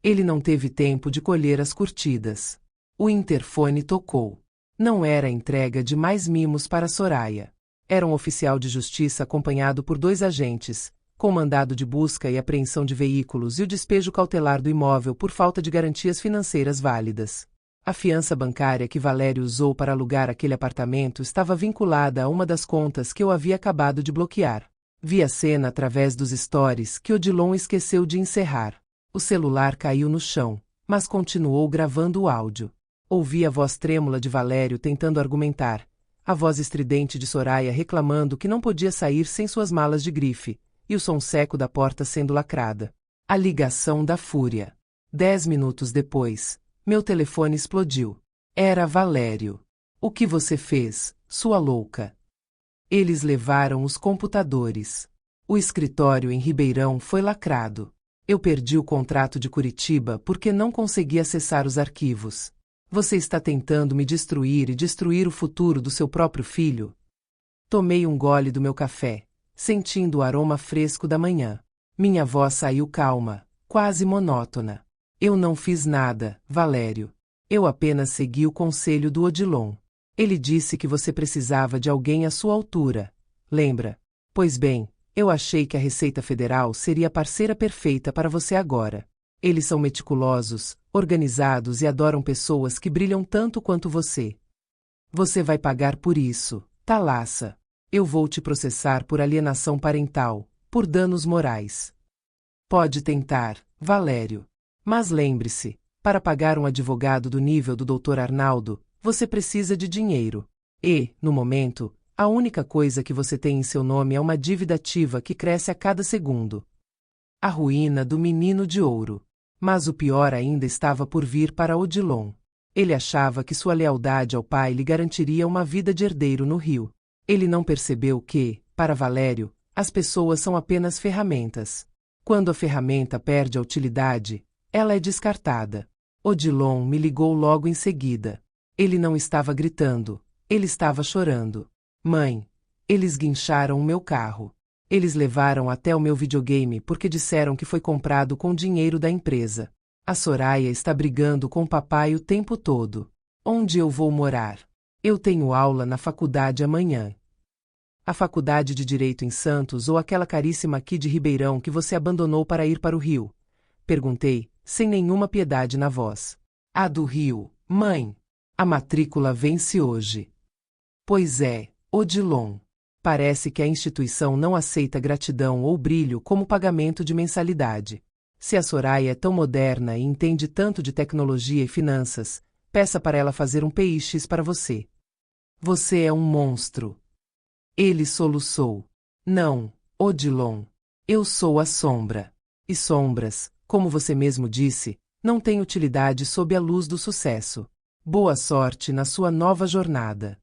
Ele não teve tempo de colher as curtidas. O interfone tocou. Não era a entrega de mais mimos para Soraya. Era um oficial de justiça acompanhado por 2 agentes, com mandado de busca e apreensão de veículos e o despejo cautelar do imóvel por falta de garantias financeiras válidas. A fiança bancária que Valério usou para alugar aquele apartamento estava vinculada a uma das contas que eu havia acabado de bloquear. Vi a cena através dos stories que Odilon esqueceu de encerrar. O celular caiu no chão, mas continuou gravando o áudio. Ouvi a voz trêmula de Valério tentando argumentar, a voz estridente de Soraya reclamando que não podia sair sem suas malas de grife, e o som seco da porta sendo lacrada. A ligação da fúria. 10 minutos depois, meu telefone explodiu. Era Valério. O que você fez, sua louca? Eles levaram os computadores. O escritório em Ribeirão foi lacrado. Eu perdi o contrato de Curitiba porque não consegui acessar os arquivos. Você está tentando me destruir e destruir o futuro do seu próprio filho? Tomei um gole do meu café, sentindo o aroma fresco da manhã. Minha voz saiu calma, quase monótona. Eu não fiz nada, Valério. Eu apenas segui o conselho do Odilon. Ele disse que você precisava de alguém à sua altura. Lembra? Pois bem, eu achei que a Receita Federal seria a parceira perfeita para você agora. Eles são meticulosos, organizados e adoram pessoas que brilham tanto quanto você. Você vai pagar por isso, Thalassa. Eu vou te processar por alienação parental, por danos morais. Pode tentar, Valério. Mas lembre-se, para pagar um advogado do nível do Dr. Arnaldo, você precisa de dinheiro. E, no momento, a única coisa que você tem em seu nome é uma dívida ativa que cresce a cada segundo. A ruína do menino de ouro. Mas o pior ainda estava por vir para Odilon. Ele achava que sua lealdade ao pai lhe garantiria uma vida de herdeiro no Rio. Ele não percebeu que, para Valério, as pessoas são apenas ferramentas. Quando a ferramenta perde a utilidade, ela é descartada. Odilon me ligou logo em seguida. Ele não estava gritando, ele estava chorando. Mãe, eles guincharam o meu carro. Eles levaram até o meu videogame porque disseram que foi comprado com dinheiro da empresa. A Soraya está brigando com o papai o tempo todo. Onde eu vou morar? Eu tenho aula na faculdade amanhã. A faculdade de Direito em Santos ou aquela caríssima aqui de Ribeirão que você abandonou para ir para o Rio? Perguntei, sem nenhuma piedade na voz. A do Rio, mãe. A matrícula vence hoje. Pois é, Odilon. Parece que a instituição não aceita gratidão ou brilho como pagamento de mensalidade. Se a Soraya é tão moderna e entende tanto de tecnologia e finanças, peça para ela fazer um PX para você. Você é um monstro. Ele soluçou. Não, Odilon. Eu sou a sombra. E sombras, como você mesmo disse, não têm utilidade sob a luz do sucesso. Boa sorte na sua nova jornada.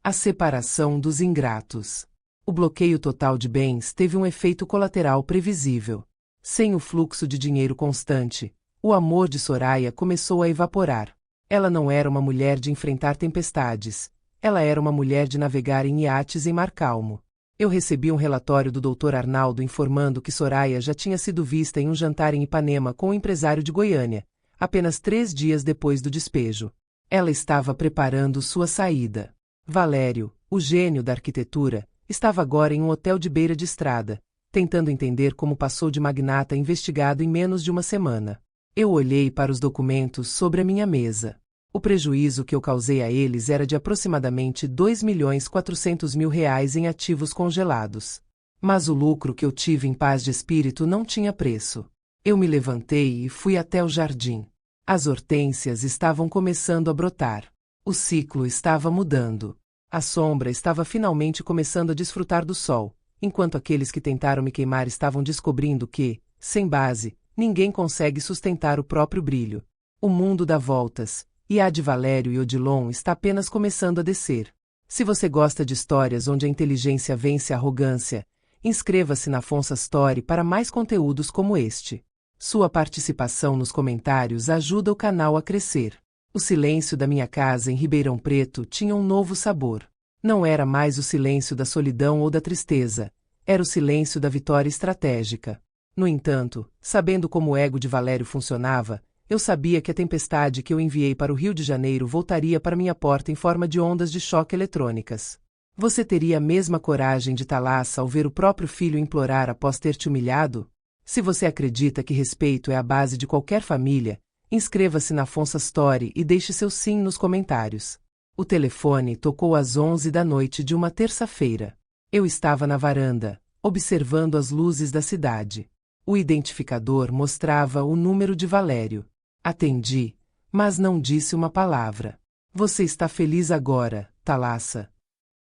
A separação dos ingratos. O bloqueio total de bens teve um efeito colateral previsível. Sem o fluxo de dinheiro constante, o amor de Soraya começou a evaporar. Ela não era uma mulher de enfrentar tempestades. Ela era uma mulher de navegar em iates em mar calmo. Eu recebi um relatório do Dr. Arnaldo informando que Soraya já tinha sido vista em um jantar em Ipanema com um empresário de Goiânia, apenas 3 dias depois do despejo. Ela estava preparando sua saída. Valério, o gênio da arquitetura, estava agora em um hotel de beira de estrada, tentando entender como passou de magnata a investigado em menos de uma semana. Eu olhei para os documentos sobre a minha mesa. O prejuízo que eu causei a eles era de aproximadamente R$ 2.400.000 em ativos congelados. Mas o lucro que eu tive em paz de espírito não tinha preço. Eu me levantei e fui até o jardim. As hortênsias estavam começando a brotar. O ciclo estava mudando. A sombra estava finalmente começando a desfrutar do sol, enquanto aqueles que tentaram me queimar estavam descobrindo que, sem base, ninguém consegue sustentar o próprio brilho. O mundo dá voltas, e a de Valério e Odilon está apenas começando a descer. Se você gosta de histórias onde a inteligência vence a arrogância, inscreva-se na Afonso Story para mais conteúdos como este. Sua participação nos comentários ajuda o canal a crescer. O silêncio da minha casa em Ribeirão Preto tinha um novo sabor. Não era mais o silêncio da solidão ou da tristeza, era o silêncio da vitória estratégica. No entanto, sabendo como o ego de Valério funcionava, eu sabia que a tempestade que eu enviei para o Rio de Janeiro voltaria para minha porta em forma de ondas de choque eletrônicas. Você teria a mesma coragem de Thalassa ao ver o próprio filho implorar após ter te humilhado? Se você acredita que respeito é a base de qualquer família, inscreva-se na Afonso Story e deixe seu sim nos comentários. O telefone tocou às 11 da noite de uma terça-feira. Eu estava na varanda, observando as luzes da cidade. O identificador mostrava o número de Valério. Atendi, mas não disse uma palavra. Você está feliz agora, Thalassa?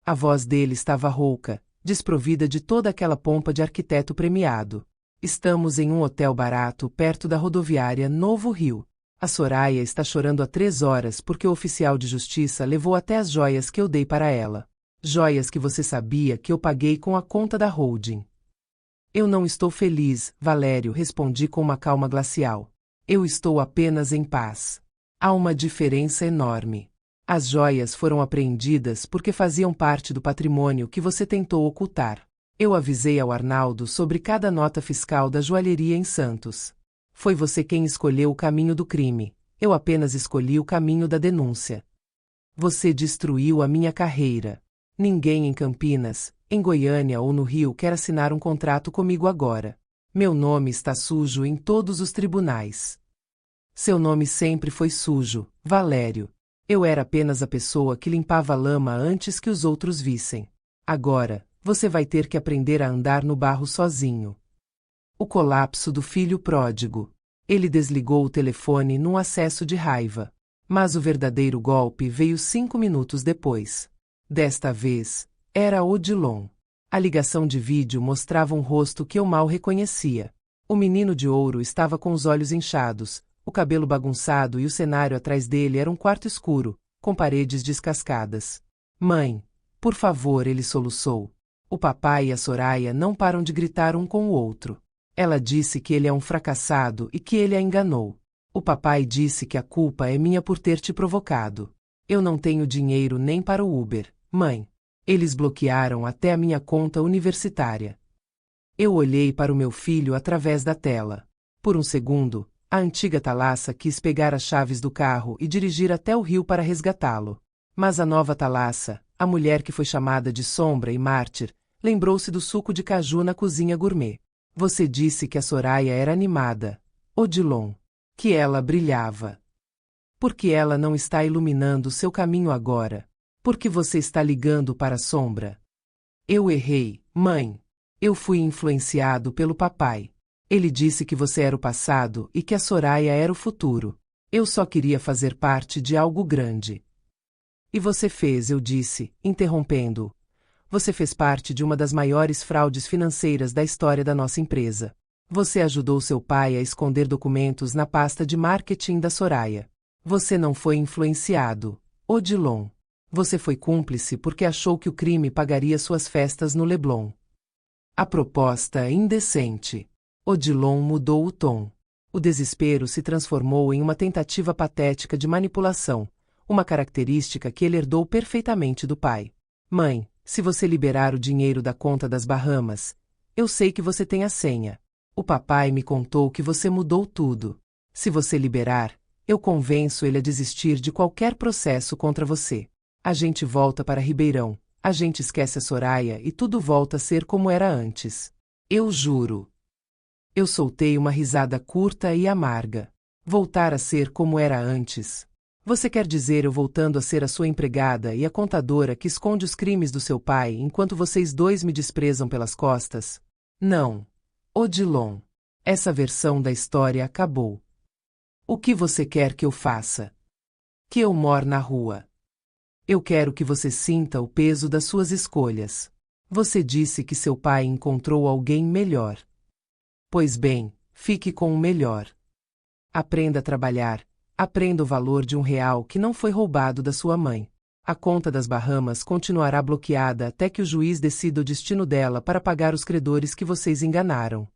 A voz dele estava rouca, desprovida de toda aquela pompa de arquiteto premiado. Estamos em um hotel barato perto da rodoviária Novo Rio. A Soraya está chorando há 3 horas porque o oficial de justiça levou até as joias que eu dei para ela. Joias que você sabia que eu paguei com a conta da holding. Eu não estou feliz, Valério, respondi com uma calma glacial. Eu estou apenas em paz. Há uma diferença enorme. As joias foram apreendidas porque faziam parte do patrimônio que você tentou ocultar. Eu avisei ao Arnaldo sobre cada nota fiscal da joalheria em Santos. Foi você quem escolheu o caminho do crime. Eu apenas escolhi o caminho da denúncia. Você destruiu a minha carreira. Ninguém em Campinas, em Goiânia ou no Rio quer assinar um contrato comigo agora. Meu nome está sujo em todos os tribunais. Seu nome sempre foi sujo, Valério. Eu era apenas a pessoa que limpava a lama antes que os outros vissem. Agora, você vai ter que aprender a andar no barro sozinho. O colapso do filho pródigo. Ele desligou o telefone num acesso de raiva. Mas o verdadeiro golpe veio 5 minutos depois. Desta vez, era Odilon. A ligação de vídeo mostrava um rosto que eu mal reconhecia. O menino de ouro estava com os olhos inchados, o cabelo bagunçado e o cenário atrás dele era um quarto escuro, com paredes descascadas. Mãe, por favor, ele soluçou. O papai e a Soraya não param de gritar um com o outro. Ela disse que ele é um fracassado e que ele a enganou. O papai disse que a culpa é minha por ter te provocado. Eu não tenho dinheiro nem para o Uber, mãe. Eles bloquearam até a minha conta universitária. Eu olhei para o meu filho através da tela. Por um segundo, a antiga Thalassa quis pegar as chaves do carro e dirigir até o rio para resgatá-lo. Mas a nova Thalassa, a mulher que foi chamada de Sombra e Mártir, lembrou-se do suco de caju na cozinha gourmet. Você disse que a Soraya era animada, Odilon, que ela brilhava. Por que ela não está iluminando seu caminho agora? Por que você está ligando para a Sombra? Eu errei, mãe. Eu fui influenciado pelo papai. Ele disse que você era o passado e que a Soraya era o futuro. Eu só queria fazer parte de algo grande. E você fez, eu disse, interrompendo-o. Você fez parte de uma das maiores fraudes financeiras da história da nossa empresa. Você ajudou seu pai a esconder documentos na pasta de marketing da Soraya. Você não foi influenciado, Odilon. Você foi cúmplice porque achou que o crime pagaria suas festas no Leblon. A proposta é indecente. Odilon mudou o tom. O desespero se transformou em uma tentativa patética de manipulação, uma característica que ele herdou perfeitamente do pai. Mãe, se você liberar o dinheiro da conta das Bahamas, eu sei que você tem a senha. O papai me contou que você mudou tudo. Se você liberar, eu convenço ele a desistir de qualquer processo contra você. A gente volta para Ribeirão, a gente esquece a Soraya e tudo volta a ser como era antes. Eu juro. Eu soltei uma risada curta e amarga. Voltar a ser como era antes. Você quer dizer eu voltando a ser a sua empregada e a contadora que esconde os crimes do seu pai enquanto vocês dois me desprezam pelas costas? Não. Odilon. Essa versão da história acabou. O que você quer que eu faça? Que eu mor na rua. Eu quero que você sinta o peso das suas escolhas. Você disse que seu pai encontrou alguém melhor. Pois bem, fique com o melhor. Aprenda a trabalhar, aprenda o valor de R$ 1 que não foi roubado da sua mãe. A conta das Bahamas continuará bloqueada até que o juiz decida o destino dela para pagar os credores que vocês enganaram.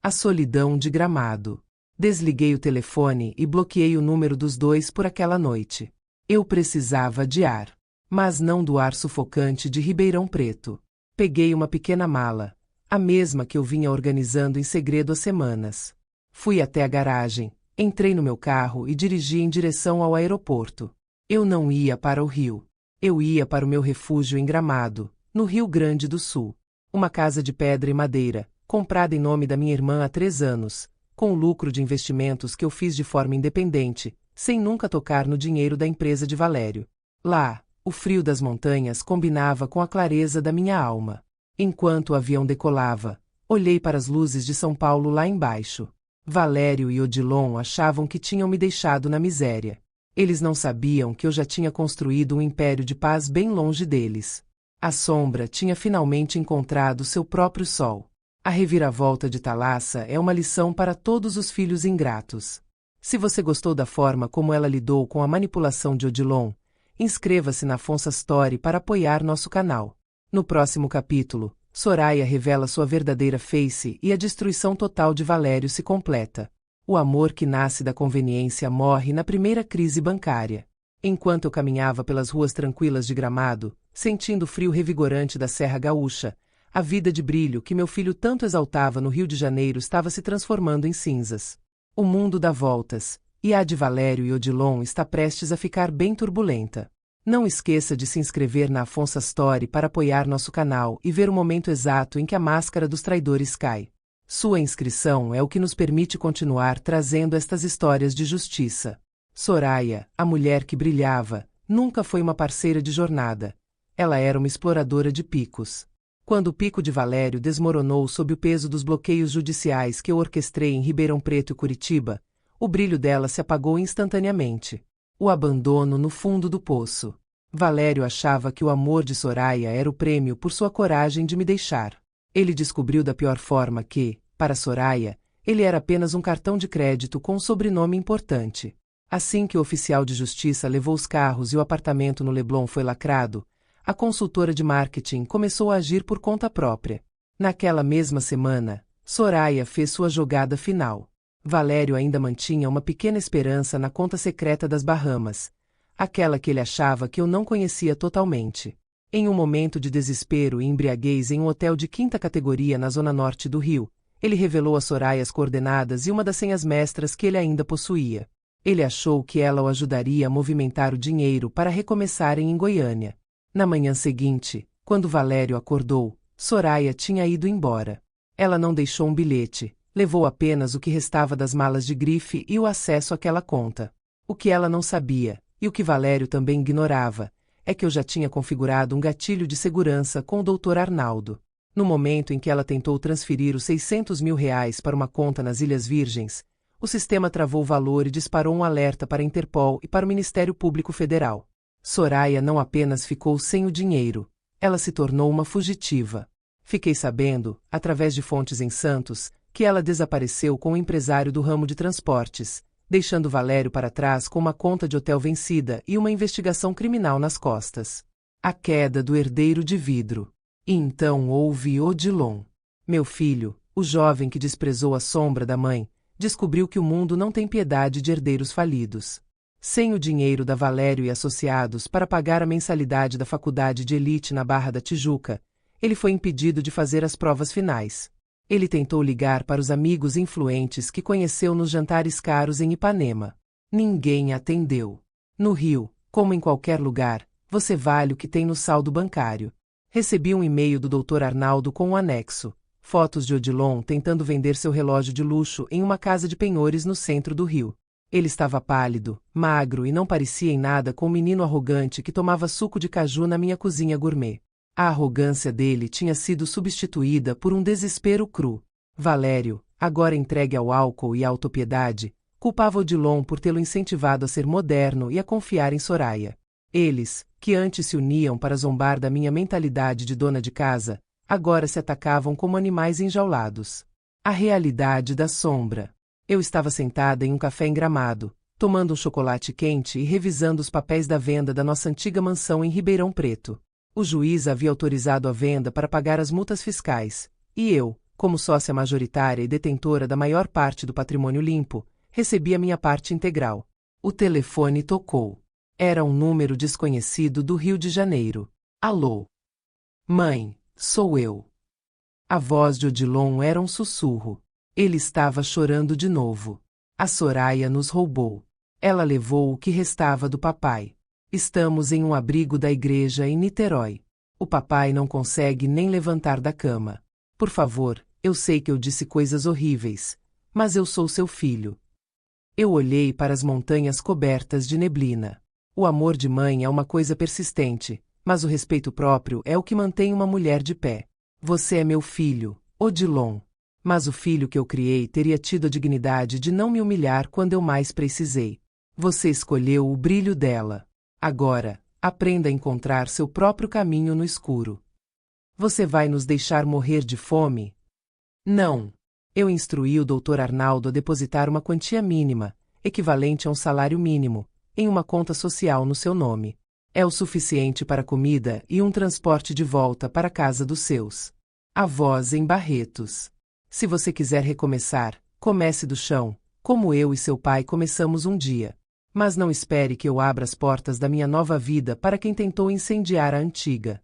A solidão de Gramado. Desliguei o telefone e bloqueei o número dos dois por aquela noite. Eu precisava de ar, mas não do ar sufocante de Ribeirão Preto. Peguei uma pequena mala, a mesma que eu vinha organizando em segredo há semanas. Fui até a garagem, entrei no meu carro e dirigi em direção ao aeroporto. Eu não ia para o Rio. Eu ia para o meu refúgio em Gramado, no Rio Grande do Sul. Uma casa de pedra e madeira, comprada em nome da minha irmã há 3 anos, com o lucro de investimentos que eu fiz de forma independente, sem nunca tocar no dinheiro da empresa de Valério. Lá, o frio das montanhas combinava com a clareza da minha alma. Enquanto o avião decolava, olhei para as luzes de São Paulo lá embaixo. Valério e Odilon achavam que tinham me deixado na miséria. Eles não sabiam que eu já tinha construído um império de paz bem longe deles. A sombra tinha finalmente encontrado seu próprio sol. A reviravolta de Thalassa é uma lição para todos os filhos ingratos. Se você gostou da forma como ela lidou com a manipulação de Odilon, inscreva-se na Afonso Story para apoiar nosso canal. No próximo capítulo, Soraya revela sua verdadeira face e a destruição total de Valério se completa. O amor que nasce da conveniência morre na primeira crise bancária. Enquanto eu caminhava pelas ruas tranquilas de Gramado, sentindo o frio revigorante da Serra Gaúcha, a vida de brilho que meu filho tanto exaltava no Rio de Janeiro estava se transformando em cinzas. O mundo dá voltas, e a de Valério e Odilon está prestes a ficar bem turbulenta. Não esqueça de se inscrever na Afonso Story para apoiar nosso canal e ver o momento exato em que a máscara dos traidores cai. Sua inscrição é o que nos permite continuar trazendo estas histórias de justiça. Soraya, a mulher que brilhava, nunca foi uma parceira de jornada. Ela era uma exploradora de picos. Quando o pico de Valério desmoronou sob o peso dos bloqueios judiciais que eu orquestrei em Ribeirão Preto e Curitiba, o brilho dela se apagou instantaneamente. O abandono no fundo do poço. Valério achava que o amor de Soraya era o prêmio por sua coragem de me deixar. Ele descobriu da pior forma que, para Soraya, ele era apenas um cartão de crédito com um sobrenome importante. Assim que o oficial de justiça levou os carros e o apartamento no Leblon foi lacrado, a consultora de marketing começou a agir por conta própria. Naquela mesma semana, Soraya fez sua jogada final. Valério ainda mantinha uma pequena esperança na conta secreta das Bahamas, aquela que ele achava que eu não conhecia totalmente. Em um momento de desespero e embriaguez em um hotel de quinta categoria na zona norte do Rio, ele revelou a Soraya as coordenadas e uma das senhas mestras que ele ainda possuía. Ele achou que ela o ajudaria a movimentar o dinheiro para recomeçarem em Goiânia. Na manhã seguinte, quando Valério acordou, Soraya tinha ido embora. Ela não deixou um bilhete, levou apenas o que restava das malas de grife e o acesso àquela conta. O que ela não sabia, e o que Valério também ignorava, é que eu já tinha configurado um gatilho de segurança com o Dr. Arnaldo. No momento em que ela tentou transferir os R$ 600 mil para uma conta nas Ilhas Virgens, o sistema travou o valor e disparou um alerta para a Interpol e para o Ministério Público Federal. Soraya não apenas ficou sem o dinheiro, ela se tornou uma fugitiva. Fiquei sabendo, através de fontes em Santos, que ela desapareceu com um empresário do ramo de transportes, deixando Valério para trás com uma conta de hotel vencida e uma investigação criminal nas costas. A queda do herdeiro de vidro. E então houve Odilon. Meu filho, o jovem que desprezou a sombra da mãe, descobriu que o mundo não tem piedade de herdeiros falidos. Sem o dinheiro da Valério e associados para pagar a mensalidade da faculdade de elite na Barra da Tijuca, ele foi impedido de fazer as provas finais. Ele tentou ligar para os amigos influentes que conheceu nos jantares caros em Ipanema. Ninguém atendeu. No Rio, como em qualquer lugar, você vale o que tem no saldo bancário. Recebi um e-mail do Dr. Arnaldo com um anexo. Fotos de Odilon tentando vender seu relógio de luxo em uma casa de penhores no centro do Rio. Ele estava pálido, magro e não parecia em nada com o menino arrogante que tomava suco de caju na minha cozinha gourmet. A arrogância dele tinha sido substituída por um desespero cru. Valério, agora entregue ao álcool e à autopiedade, culpava Odilon por tê-lo incentivado a ser moderno e a confiar em Soraya. Eles, que antes se uniam para zombar da minha mentalidade de dona de casa, agora se atacavam como animais enjaulados. A realidade da sombra. Eu estava sentada em um café em Gramado, tomando um chocolate quente e revisando os papéis da venda da nossa antiga mansão em Ribeirão Preto. O juiz havia autorizado a venda para pagar as multas fiscais, e eu, como sócia majoritária e detentora da maior parte do patrimônio limpo, recebi a minha parte integral. O telefone tocou. Era um número desconhecido do Rio de Janeiro. Alô? Mãe, sou eu. A voz de Odilon era um sussurro. Ele estava chorando de novo. A Soraya nos roubou. Ela levou o que restava do papai. Estamos em um abrigo da igreja em Niterói. O papai não consegue nem levantar da cama. Por favor, eu sei que eu disse coisas horríveis, mas eu sou seu filho. Eu olhei para as montanhas cobertas de neblina. O amor de mãe é uma coisa persistente, mas o respeito próprio é o que mantém uma mulher de pé. Você é meu filho, Odilon. Mas o filho que eu criei teria tido a dignidade de não me humilhar quando eu mais precisei. Você escolheu o brilho dela. Agora, aprenda a encontrar seu próprio caminho no escuro. Você vai nos deixar morrer de fome? Não. Eu instruí o Dr. Arnaldo a depositar uma quantia mínima, equivalente a um salário mínimo, em uma conta social no seu nome. É o suficiente para comida e um transporte de volta para a casa dos seus avós em Barretos. Se você quiser recomeçar, comece do chão, como eu e seu pai começamos um dia. Mas não espere que eu abra as portas da minha nova vida para quem tentou incendiar a antiga.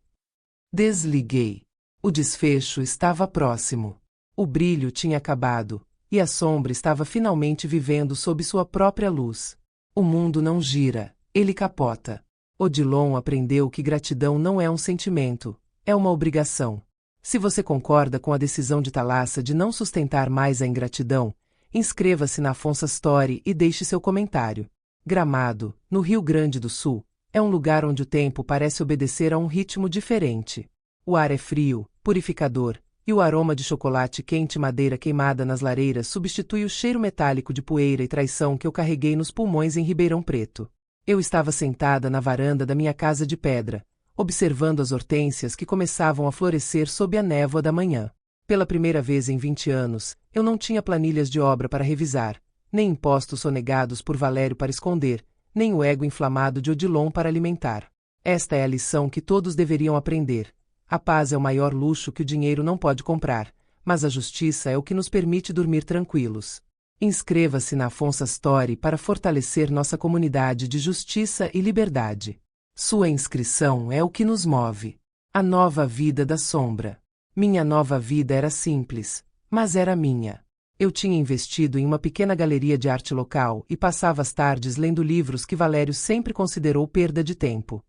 Desliguei. O desfecho estava próximo. O brilho tinha acabado, e a sombra estava finalmente vivendo sob sua própria luz. O mundo não gira, ele capota. Odilon aprendeu que gratidão não é um sentimento, é uma obrigação. Se você concorda com a decisão de Thalassa de não sustentar mais a ingratidão, inscreva-se na Afonso Story e deixe seu comentário. Gramado, no Rio Grande do Sul, é um lugar onde o tempo parece obedecer a um ritmo diferente. O ar é frio, purificador, e o aroma de chocolate quente e madeira queimada nas lareiras substitui o cheiro metálico de poeira e traição que eu carreguei nos pulmões em Ribeirão Preto. Eu estava sentada na varanda da minha casa de pedra, observando as hortênsias que começavam a florescer sob a névoa da manhã. Pela primeira vez em 20 anos, eu não tinha planilhas de obra para revisar, nem impostos sonegados por Valério para esconder, nem o ego inflamado de Odilon para alimentar. Esta é a lição que todos deveriam aprender. A paz é o maior luxo que o dinheiro não pode comprar, mas a justiça é o que nos permite dormir tranquilos. Inscreva-se na Afonso Story para fortalecer nossa comunidade de justiça e liberdade. Sua inscrição é o que nos move. A nova vida da sombra. Minha nova vida era simples, mas era minha. Eu tinha investido em uma pequena galeria de arte local e passava as tardes lendo livros que Valério sempre considerou perda de tempo.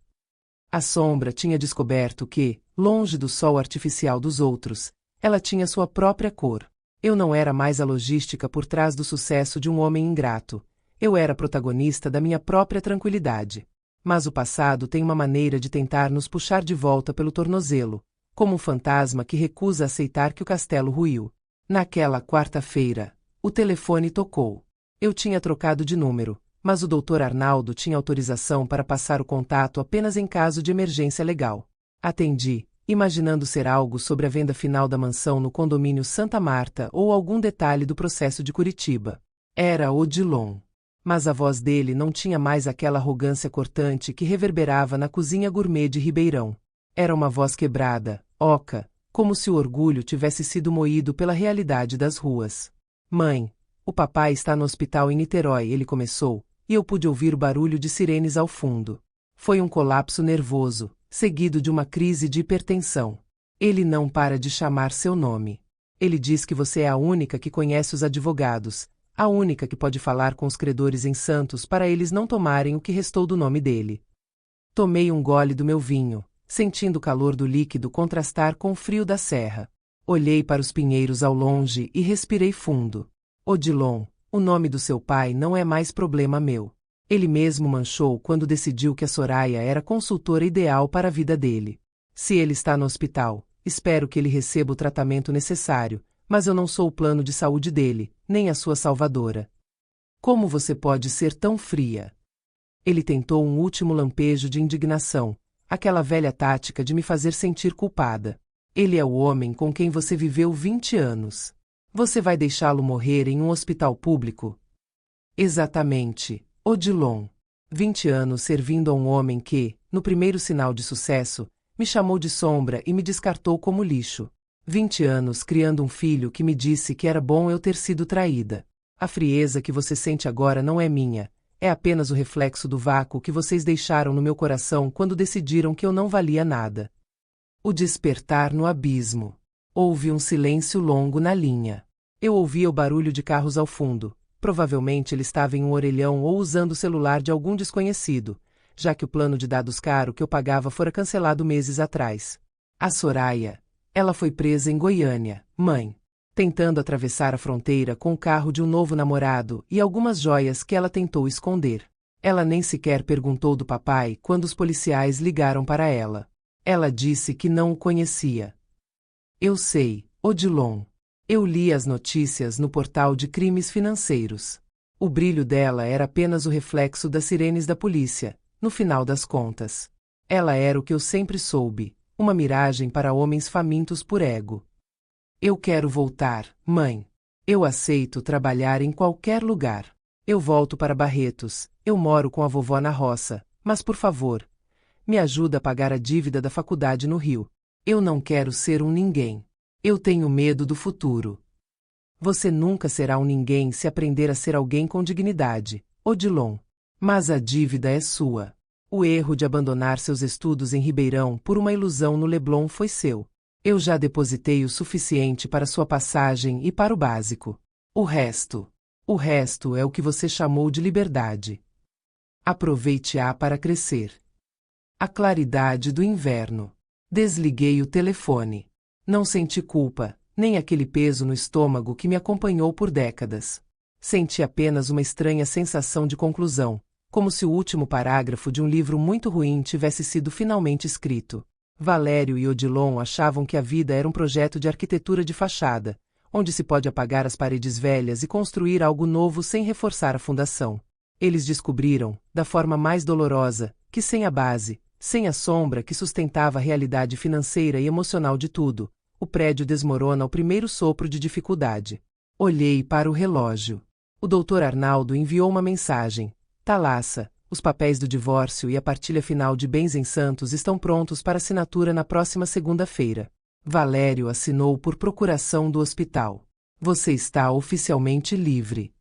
A sombra tinha descoberto que, longe do sol artificial dos outros, ela tinha sua própria cor. Eu não era mais a logística por trás do sucesso de um homem ingrato. Eu era protagonista da minha própria tranquilidade. Mas o passado tem uma maneira de tentar nos puxar de volta pelo tornozelo, como um fantasma que recusa aceitar que o castelo ruiu. Naquela quarta-feira, o telefone tocou. Eu tinha trocado de número, mas o Dr. Arnaldo tinha autorização para passar o contato apenas em caso de emergência legal. Atendi, imaginando ser algo sobre a venda final da mansão no condomínio Santa Marta ou algum detalhe do processo de Curitiba. Era Odilon. Mas a voz dele não tinha mais aquela arrogância cortante que reverberava na cozinha gourmet de Ribeirão. Era uma voz quebrada, oca, como se o orgulho tivesse sido moído pela realidade das ruas. Mãe, o papai está no hospital em Niterói, ele começou, e eu pude ouvir o barulho de sirenes ao fundo. Foi um colapso nervoso, seguido de uma crise de hipertensão. Ele não para de chamar seu nome. Ele diz que você é a única que conhece os advogados, a única que pode falar com os credores em Santos para eles não tomarem o que restou do nome dele. Tomei um gole do meu vinho, sentindo o calor do líquido contrastar com o frio da serra. Olhei para os pinheiros ao longe e respirei fundo. Odilon, o nome do seu pai não é mais problema meu. Ele mesmo manchou quando decidiu que a Soraya era a consultora ideal para a vida dele. Se ele está no hospital, espero que ele receba o tratamento necessário, mas eu não sou o plano de saúde dele, nem a sua salvadora. Como você pode ser tão fria? Ele tentou um último lampejo de indignação, aquela velha tática de me fazer sentir culpada. Ele é o homem com quem você viveu 20 anos. Você vai deixá-lo morrer em um hospital público? Exatamente, Odilon. 20 anos servindo a um homem que, no primeiro sinal de sucesso, me chamou de sombra e me descartou como lixo. 20 anos criando um filho que me disse que era bom eu ter sido traída. A frieza que você sente agora não é minha, é apenas o reflexo do vácuo que vocês deixaram no meu coração quando decidiram que eu não valia nada. O despertar no abismo. Houve um silêncio longo na linha. Eu ouvia o barulho de carros ao fundo. Provavelmente ele estava em um orelhão ou usando o celular de algum desconhecido, já que o plano de dados caro que eu pagava fora cancelado meses atrás. A Soraya. Ela foi presa em Goiânia, mãe, tentando atravessar a fronteira com o carro de um novo namorado e algumas joias que ela tentou esconder. Ela nem sequer perguntou do papai quando os policiais ligaram para ela. Ela disse que não o conhecia. Eu sei, Odilon. Eu li as notícias no portal de crimes financeiros. O brilho dela era apenas o reflexo das sirenes da polícia, no final das contas. Ela era o que eu sempre soube, uma miragem para homens famintos por ego. Eu quero voltar, mãe. Eu aceito trabalhar em qualquer lugar. Eu volto para Barretos, eu moro com a vovó na roça, mas por favor, me ajuda a pagar a dívida da faculdade no Rio. Eu não quero ser um ninguém. Eu tenho medo do futuro. Você nunca será um ninguém se aprender a ser alguém com dignidade, Odilon. Mas a dívida é sua. O erro de abandonar seus estudos em Ribeirão por uma ilusão no Leblon foi seu. Eu já depositei o suficiente para sua passagem e para o básico. O resto é o que você chamou de liberdade. Aproveite-a para crescer. A claridade do inverno. Desliguei o telefone. Não senti culpa, nem aquele peso no estômago que me acompanhou por décadas. Senti apenas uma estranha sensação de conclusão, como se o último parágrafo de um livro muito ruim tivesse sido finalmente escrito. Valério e Odilon achavam que a vida era um projeto de arquitetura de fachada, onde se pode apagar as paredes velhas e construir algo novo sem reforçar a fundação. Eles descobriram, da forma mais dolorosa, que sem a base, sem a sombra que sustentava a realidade financeira e emocional de tudo, o prédio desmorona ao primeiro sopro de dificuldade. Olhei para o relógio. O Dr. Arnaldo enviou uma mensagem. Thalassa, os papéis do divórcio e a partilha final de bens em Santos estão prontos para assinatura na próxima segunda-feira. Valério assinou por procuração do hospital. Você está oficialmente livre.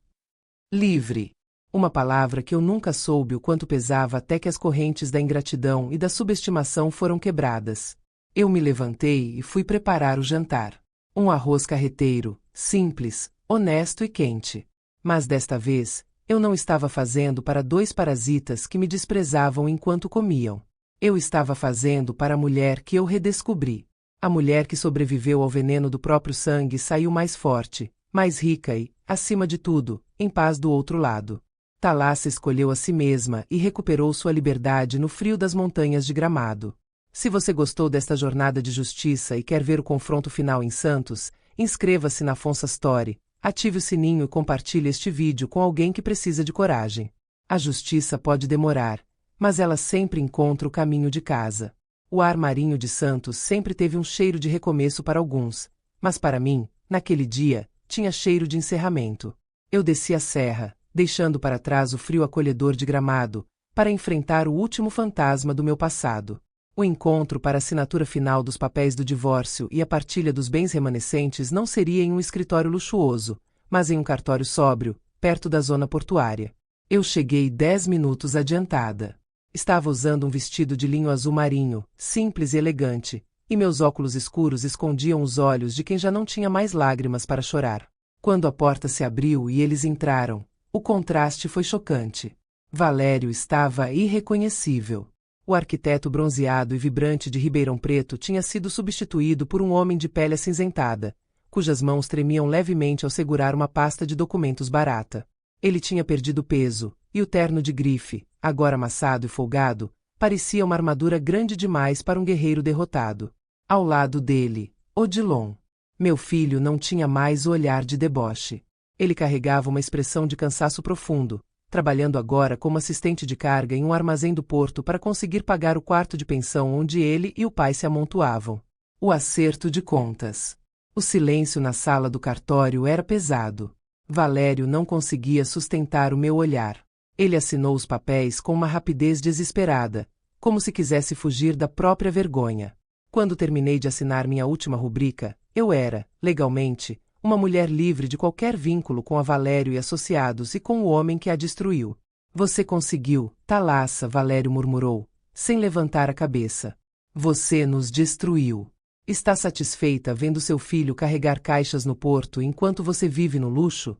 Livre. Uma palavra que eu nunca soube o quanto pesava até que as correntes da ingratidão e da subestimação foram quebradas. Eu me levantei e fui preparar o jantar. Um arroz carreteiro, simples, honesto e quente. Mas desta vez, eu não estava fazendo para dois parasitas que me desprezavam enquanto comiam. Eu estava fazendo para a mulher que eu redescobri. A mulher que sobreviveu ao veneno do próprio sangue e saiu mais forte, mais rica e, acima de tudo, em paz do outro lado. Thalassa escolheu a si mesma e recuperou sua liberdade no frio das montanhas de Gramado. Se você gostou desta jornada de justiça e quer ver o confronto final em Santos, inscreva-se na Afonso Story, ative o sininho e compartilhe este vídeo com alguém que precisa de coragem. A justiça pode demorar, mas ela sempre encontra o caminho de casa. O ar marinho de Santos sempre teve um cheiro de recomeço para alguns, mas para mim, naquele dia, tinha cheiro de encerramento. Eu desci a serra, deixando para trás o frio acolhedor de Gramado, para enfrentar o último fantasma do meu passado. O encontro para a assinatura final dos papéis do divórcio e a partilha dos bens remanescentes não seria em um escritório luxuoso, mas em um cartório sóbrio, perto da zona portuária. Eu cheguei 10 minutos adiantada. Estava usando um vestido de linho azul marinho, simples e elegante, e meus óculos escuros escondiam os olhos de quem já não tinha mais lágrimas para chorar. Quando a porta se abriu e eles entraram, o contraste foi chocante. Valério estava irreconhecível. O arquiteto bronzeado e vibrante de Ribeirão Preto tinha sido substituído por um homem de pele acinzentada, cujas mãos tremiam levemente ao segurar uma pasta de documentos barata. Ele tinha perdido peso, e o terno de grife, agora amassado e folgado, parecia uma armadura grande demais para um guerreiro derrotado. Ao lado dele, Odilon. Meu filho não tinha mais o olhar de deboche. Ele carregava uma expressão de cansaço profundo, trabalhando agora como assistente de carga em um armazém do porto para conseguir pagar o quarto de pensão onde ele e o pai se amontoavam. O acerto de contas. O silêncio na sala do cartório era pesado. Valério não conseguia sustentar o meu olhar. Ele assinou os papéis com uma rapidez desesperada, como se quisesse fugir da própria vergonha. Quando terminei de assinar minha última rubrica, eu era, legalmente, uma mulher livre de qualquer vínculo com a Valério e associados e com o homem que a destruiu. Você conseguiu, Thalassa, Valério murmurou, sem levantar a cabeça. Você nos destruiu. Está satisfeita vendo seu filho carregar caixas no porto enquanto você vive no luxo?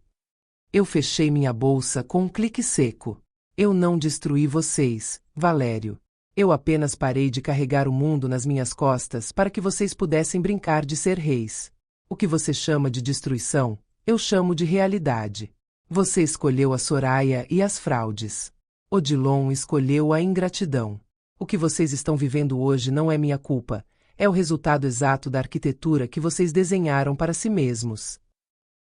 Eu fechei minha bolsa com um clique seco. Eu não destruí vocês, Valério. Eu apenas parei de carregar o mundo nas minhas costas para que vocês pudessem brincar de ser reis. O que você chama de destruição, eu chamo de realidade. Você escolheu a Soraya e as fraudes. Odilon escolheu a ingratidão. O que vocês estão vivendo hoje não é minha culpa. É o resultado exato da arquitetura que vocês desenharam para si mesmos.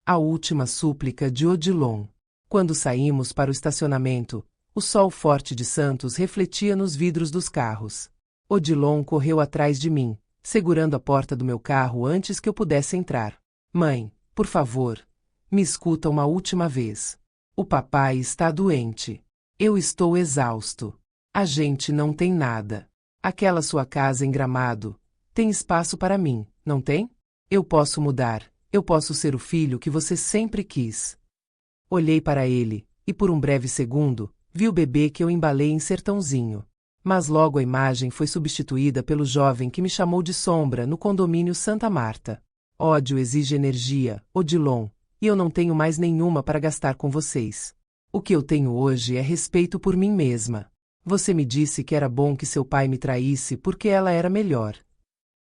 A última súplica de Odilon. Quando saímos para o estacionamento, o sol forte de Santos refletia nos vidros dos carros. Odilon correu atrás de mim, segurando a porta do meu carro antes que eu pudesse entrar. Mãe, por favor, me escuta uma última vez. O papai está doente. Eu estou exausto. A gente não tem nada. Aquela sua casa em Gramado tem espaço para mim, não tem? Eu posso mudar, eu posso ser o filho que você sempre quis. Olhei para ele, e por um breve segundo, vi o bebê que eu embalei em Sertãozinho. Mas logo a imagem foi substituída pelo jovem que me chamou de sombra no condomínio Santa Marta. Ódio exige energia, Odilon, e eu não tenho mais nenhuma para gastar com vocês. O que eu tenho hoje é respeito por mim mesma. Você me disse que era bom que seu pai me traísse porque ela era melhor.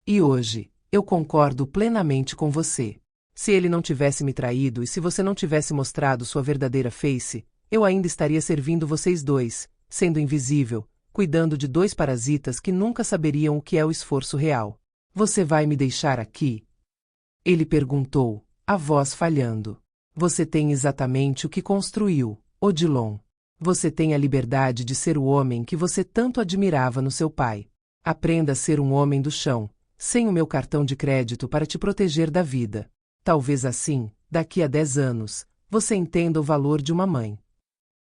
E hoje, eu concordo plenamente com você. Se ele não tivesse me traído e se você não tivesse mostrado sua verdadeira face, eu ainda estaria servindo vocês dois, sendo invisível, cuidando de dois parasitas que nunca saberiam o que é o esforço real. Você vai me deixar aqui? Ele perguntou, a voz falhando. Você tem exatamente o que construiu, Odilon. Você tem a liberdade de ser o homem que você tanto admirava no seu pai. Aprenda a ser um homem do chão, sem o meu cartão de crédito para te proteger da vida. Talvez assim, daqui a 10 anos, você entenda o valor de uma mãe.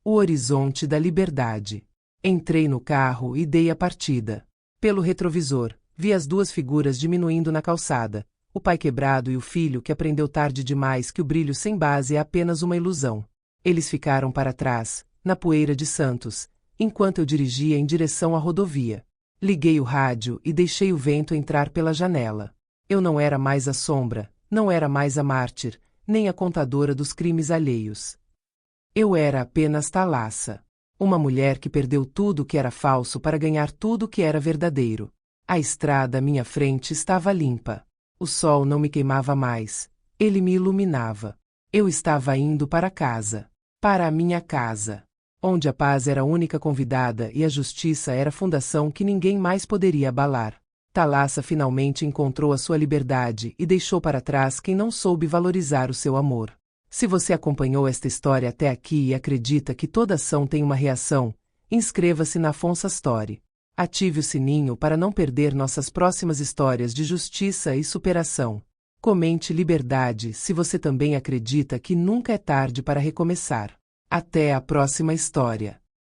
O horizonte da liberdade. Entrei no carro e dei a partida. Pelo retrovisor, vi as duas figuras diminuindo na calçada, o pai quebrado e o filho que aprendeu tarde demais que o brilho sem base é apenas uma ilusão. Eles ficaram para trás, na poeira de Santos, enquanto eu dirigia em direção à rodovia. Liguei o rádio e deixei o vento entrar pela janela. Eu não era mais a sombra, não era mais a mártir, nem a contadora dos crimes alheios. Eu era apenas Thalassa. Uma mulher que perdeu tudo que era falso para ganhar tudo que era verdadeiro. A estrada à minha frente estava limpa. O sol não me queimava mais. Ele me iluminava. Eu estava indo para casa. Para a minha casa. Onde a paz era a única convidada e a justiça era a fundação que ninguém mais poderia abalar. Thalassa finalmente encontrou a sua liberdade e deixou para trás quem não soube valorizar o seu amor. Se você acompanhou esta história até aqui e acredita que toda ação tem uma reação, inscreva-se na Afonso Story. Ative o sininho para não perder nossas próximas histórias de justiça e superação. Comente liberdade se você também acredita que nunca é tarde para recomeçar. Até a próxima história.